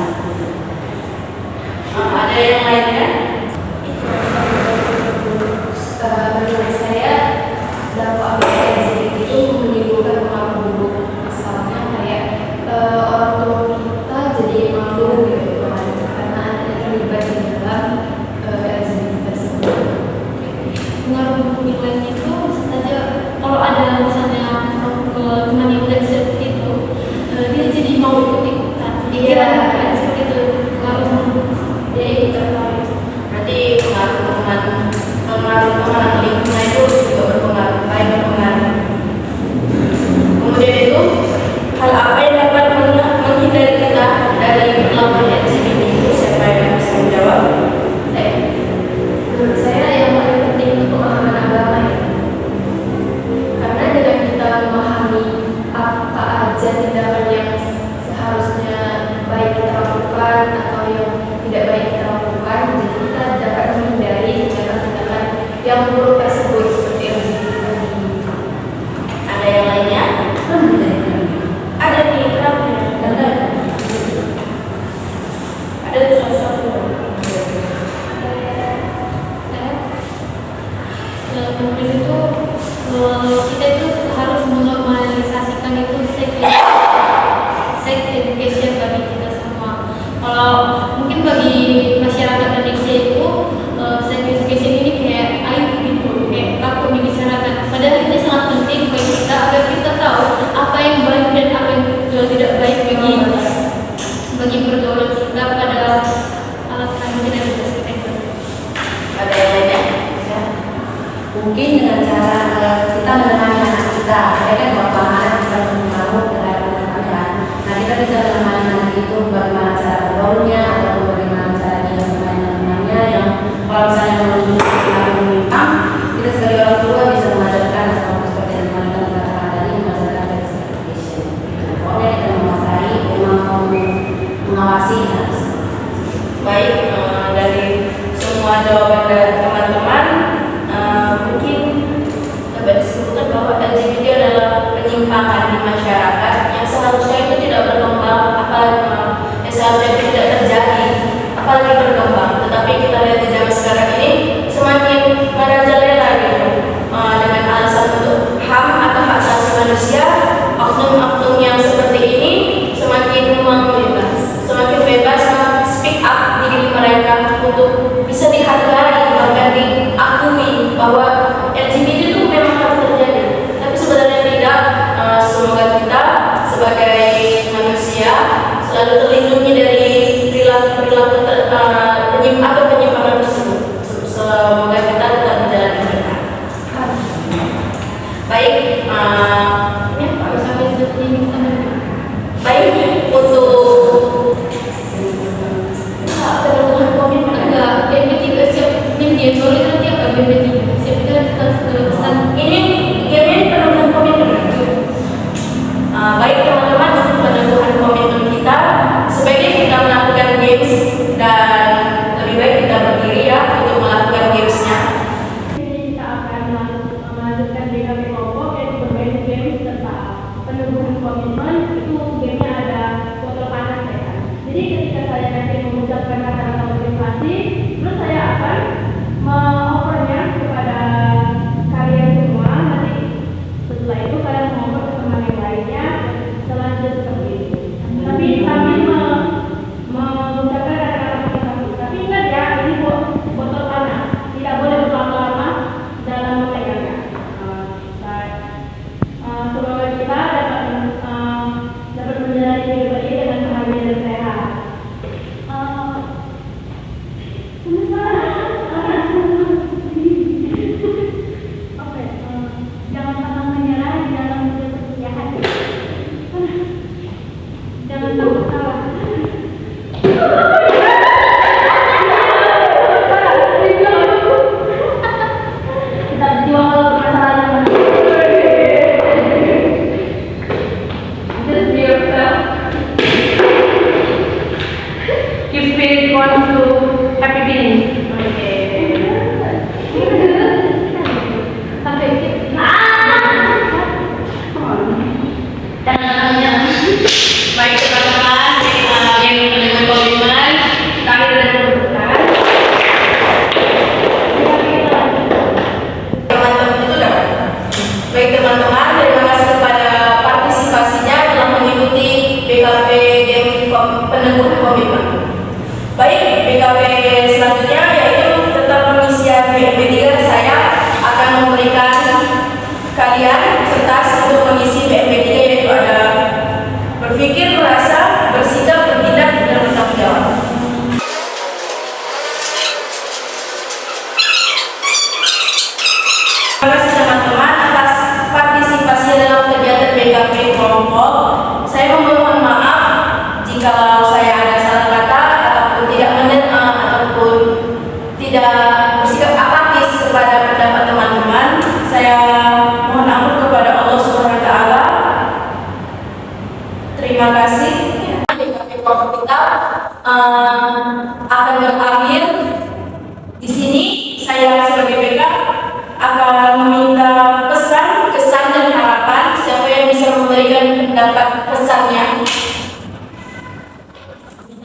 Ada yang lainnya? Menurut saya dampak LGBT itu menimbulkan pengaruh buruk, misalnya kayak orang tua kita jadi malu gitu karena ada terlibat di dalam LGBT tersebut. Pengaruh buruk yang lainnya itu bisa saja kalau ada misalnya teman yang udah seperti itu, dia jadi mau ikut-ikutan. Dia kan seperti itu pengaruh buruk. Dia ikut tertarik. Berarti pengaruh teman lingkungan itu juga berpengaruh, baik berpengaruh. Kemudian itu hal apa yang dapat menghindari kita dari perlakuan LGBT itu? Siapa yang bisa menjawab? Menurut saya yang paling penting itu pemahaman agama ya. Karena dengan kita memahami apa aja tindakan yang seharusnya baik kita lakukan atau yang tidak baik kita lakukan, jadi kita dapat menghindari tindakan-tindakan yang buruk tersebut seperti LGBT tadi. Ada yang lainnya? Ada nih, kenapa ya? Ada satu. Kemudian itu kita itu harus menormalisasikan itu sex education bagi kita semua. Kalau mungkin bagi masyarakat Indonesia itu sex education ini kayak aib gitu, kayak takut dibicarakan. Padahal itu sangat penting bagi kita agar kita tahu apa yang baik dan apa yang tidak baik bagi pergaulan kita pada alat kelamin dan sebagainya. Ada yang lainnya? Mungkin dengan cara kita menemani anak kita, ya kan beberapa anak bisa berpengaruh terhadap keadaan. Nah kita bisa menemani anak itu bagaimana cara bergaulnya atau bagaimana cara dia bermain dengan temannya, yang kalau misalnya menunjukkan perilaku menyimpang, kita sebagai orang tua bisa mengajarkan atau seperti yang teman kita katakan tadi, mengajarkan sex education. Pokoknya kita menguasai, memang mengawasi anak. Baik, dari semua jawaban dari teman-teman, mungkin dapat disebutkan bahwa LGBT adalah penyimpangan di masyarakat yang seharusnya itu tidak berkembang, yang seharusnya itu tidak terjadi, apalagi berkembang. Tetapi kita lihat di zaman sekarang ini semakin merajalela gitu, dengan alasan untuk HAM atau selalu terlindungi dari perilaku penyimpangan tersebut. Semoga kita tetap berjalan dengan benar. Baik, baik untuk peneguhan komitmen. Enggak, BP3 siap ini dia nulis nanti apa BP3 siap kita pesan. Ini peneguhan komitmen. Baik teman-teman, untuk peneguhan komitmen kita, sebaiknya kita melakukan games dan lebih baik kita berdiri ya untuk melakukan gamesnya. Kita akan melanjutkan BKP kelompok yaitu bermain game tentang peneguhan komitmen. Itu gamenya ada botol panas ya kan. Jadi ketika saya nanti mengucapkan kata-kata motivasi, terus saya akan mengopernya kepada kalian semua. Nanti setelah itu kalian mengoper ke teman yang lainnya selanjutnya seperti itu. Tapi sambil mengucapkan kata-kata motivasi. Tapi ingat ya, ini botol panas, tidak boleh berlama-lama dalam memegangnya. Semoga kita dapat menjalani hidup ini dengan bahagia dan sehat. Oke, jangan pernah menyerah di dalam perkuliahan. Jangan takut kalah. Kita berjuang kalau masalah yang Just be yourself. Keep spirit one to happy feelings. Sampai Baik teman-teman, yang meneguhan komitmen, kami sudah berpesan. Teman-teman itu dah. Baik teman-teman, terima kasih kepada partisipasinya dalam mengikuti BKP Game Peneguhan Komitmen. Baik, BKP selanjutnya yaitu tentang pengisian BMP3. Saya akan memberikan kalian kertas untuk mengisi BMP3 yaitu ada berpikir, merasa, bersikap, bertindak, dan bertanggung jawab. Terima kasih teman-teman atas partisipasi dalam kegiatan BKP kelompok. Saya memohon maaf jika saya ada salah kata ataupun tidak bersikap apatis kepada pendapat teman-teman. Saya mohon ampun kepada Allah Subhanahu wa taala. Terima kasih. BKP kelompok kita akan berakhir di sini. Saya sebagai BK akan meminta pesan, kesan, dan harapan. Siapa yang bisa memberikan pendapat pesannya?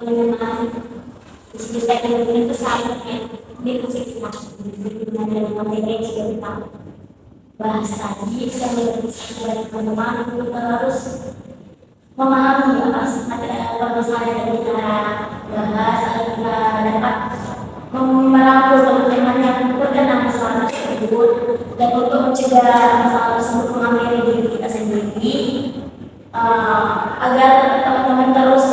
Teman-teman, di sini saya akan memberikan pesan di khusus dalam materi yang sudah kita bahas tadi. Saya memberikan pesan kepada teman-teman untuk harus memahami apa ada permasalahan yang kita bahas agar kita dapat merangkul teman-teman yang terkena masalah tersebut dan untuk mencegah masalah tersebut mengambil diri kita sendiri agar teman-teman terus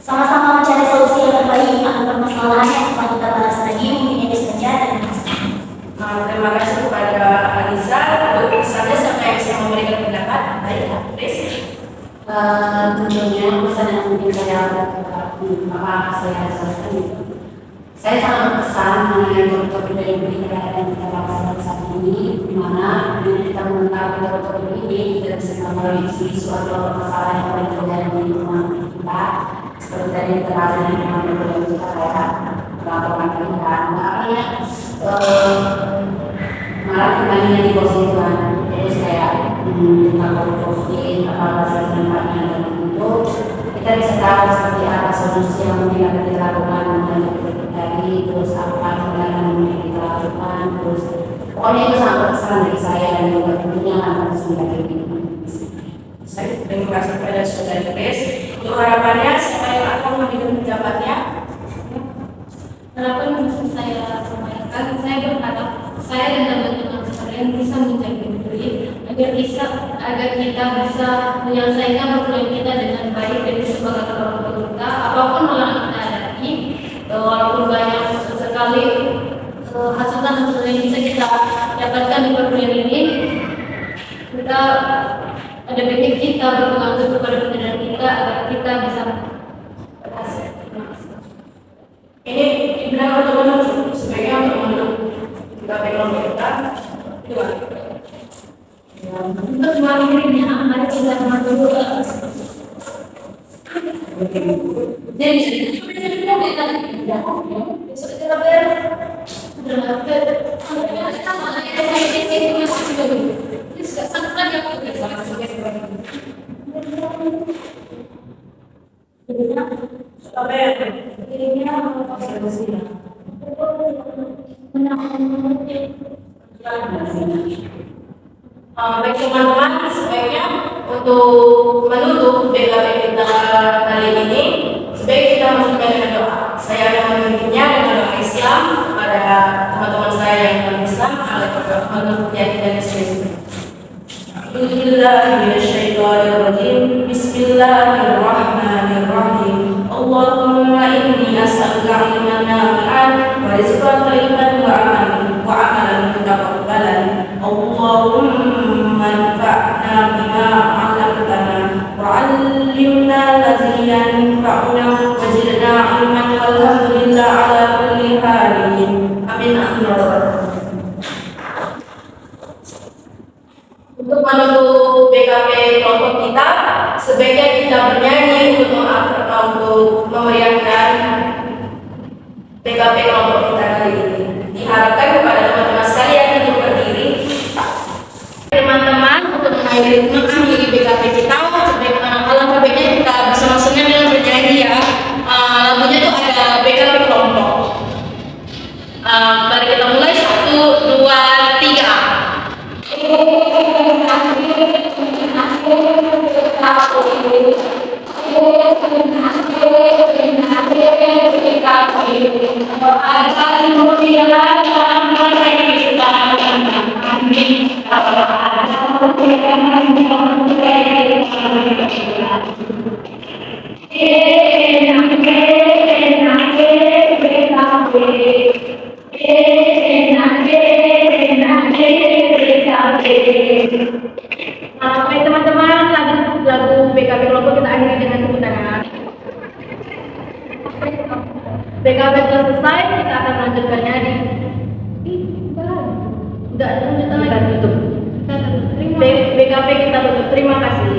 sama-sama mencari solusi yang terbaik akan permasalahan yang telah kita bahas tadi. Mungkin ini saja dan Terima kasih kepada Alisa untuk pesannya. Siapa yang bisa memberikan pendapat? Baik, Chris. Tentunya pesan yang mungkin saya jelaskan itu, saya sangat berkesan mengenai topik dari berita yang kita bahas saat ini, di mana kita mengetahui topik ini kita bisa melalui isu-isu atau masalah yang paling terjadi di rumah kita, seperti tadi kita bahas di rumah kita kayak laporan pernikahan, malah kembalinya di konstituen. Terus kayak tentang COVID, apa hasil tempatnya dan itu kita bisa tahu seperti apa solusi yang mungkin akan kita lakukan dari terus apa tindakan yang mungkin kita lakukan, terus pokoknya itu sangat berkesan dari saya dan juga tentunya akan sebagai ini. Terima kasih kepada saudara Chris. Untuk harapannya, siapa yang akan memberikan pendapatnya? harapan yang bisa saya sampaikan, saya berharap saya dan teman-teman sekalian bisa menjaga diri agar kita bisa menyelesaikan perkuliahan kita dengan baik dan disepakati orang tua kita, apapun halangan kita hadapi, walaupun banyak sekali hasutan-hasutan yang bisa kita dapatkan di perkuliahan ini, kita ada baiknya kita berpegang teguh kepada pekerjaan kita agar kita bisa berhasil. Ini digunakan untuk menuju, sebaiknya untuk menuju kita pegang kita. Untuk mengakhirinya, mari kita berdua. Jadi, Baik teman-teman, sebaiknya untuk menutup BKP kita kali ini, sebaiknya kita mulai dengan doa. Saya akan membimbingnya dengan doa Islam kepada teman-teman saya yang non-Islam agar menurut dan Islam. Bismillahirrahmanirrahim. Allahumma inni as'aluka ilman nafi'an wa rizqan thayyiban wa amalan mutaqabbalan. Allahumma anfa'na bima 'allamtana wa 'allimna alladhi yanfa'una wazidna 'ilman walhamdulillah 'ala kulli halin. Amin. Untuk menutup BKP kelompok kita, sebaiknya kita bernyanyi untuk memeriahkan BKP kelompok kita kali ini. Diharapkan kepada teman-teman sekalian untuk berdiri. Teman-teman, untuk mengakhiri BKP kita, alangkah baiknya kita bersama-sama dengan bernyanyi ya. Lagunya itu ada BKP kelompok. Mari kita mulai 1, 2, 3. Baik teman-teman, lagu BKP kelompok kita akhiri dengan tepuk tangan. BKP telah selesai, kita akan melanjutkannya di enggak lanjutan lagi tutup. BKP kita tutup. Terima kasih.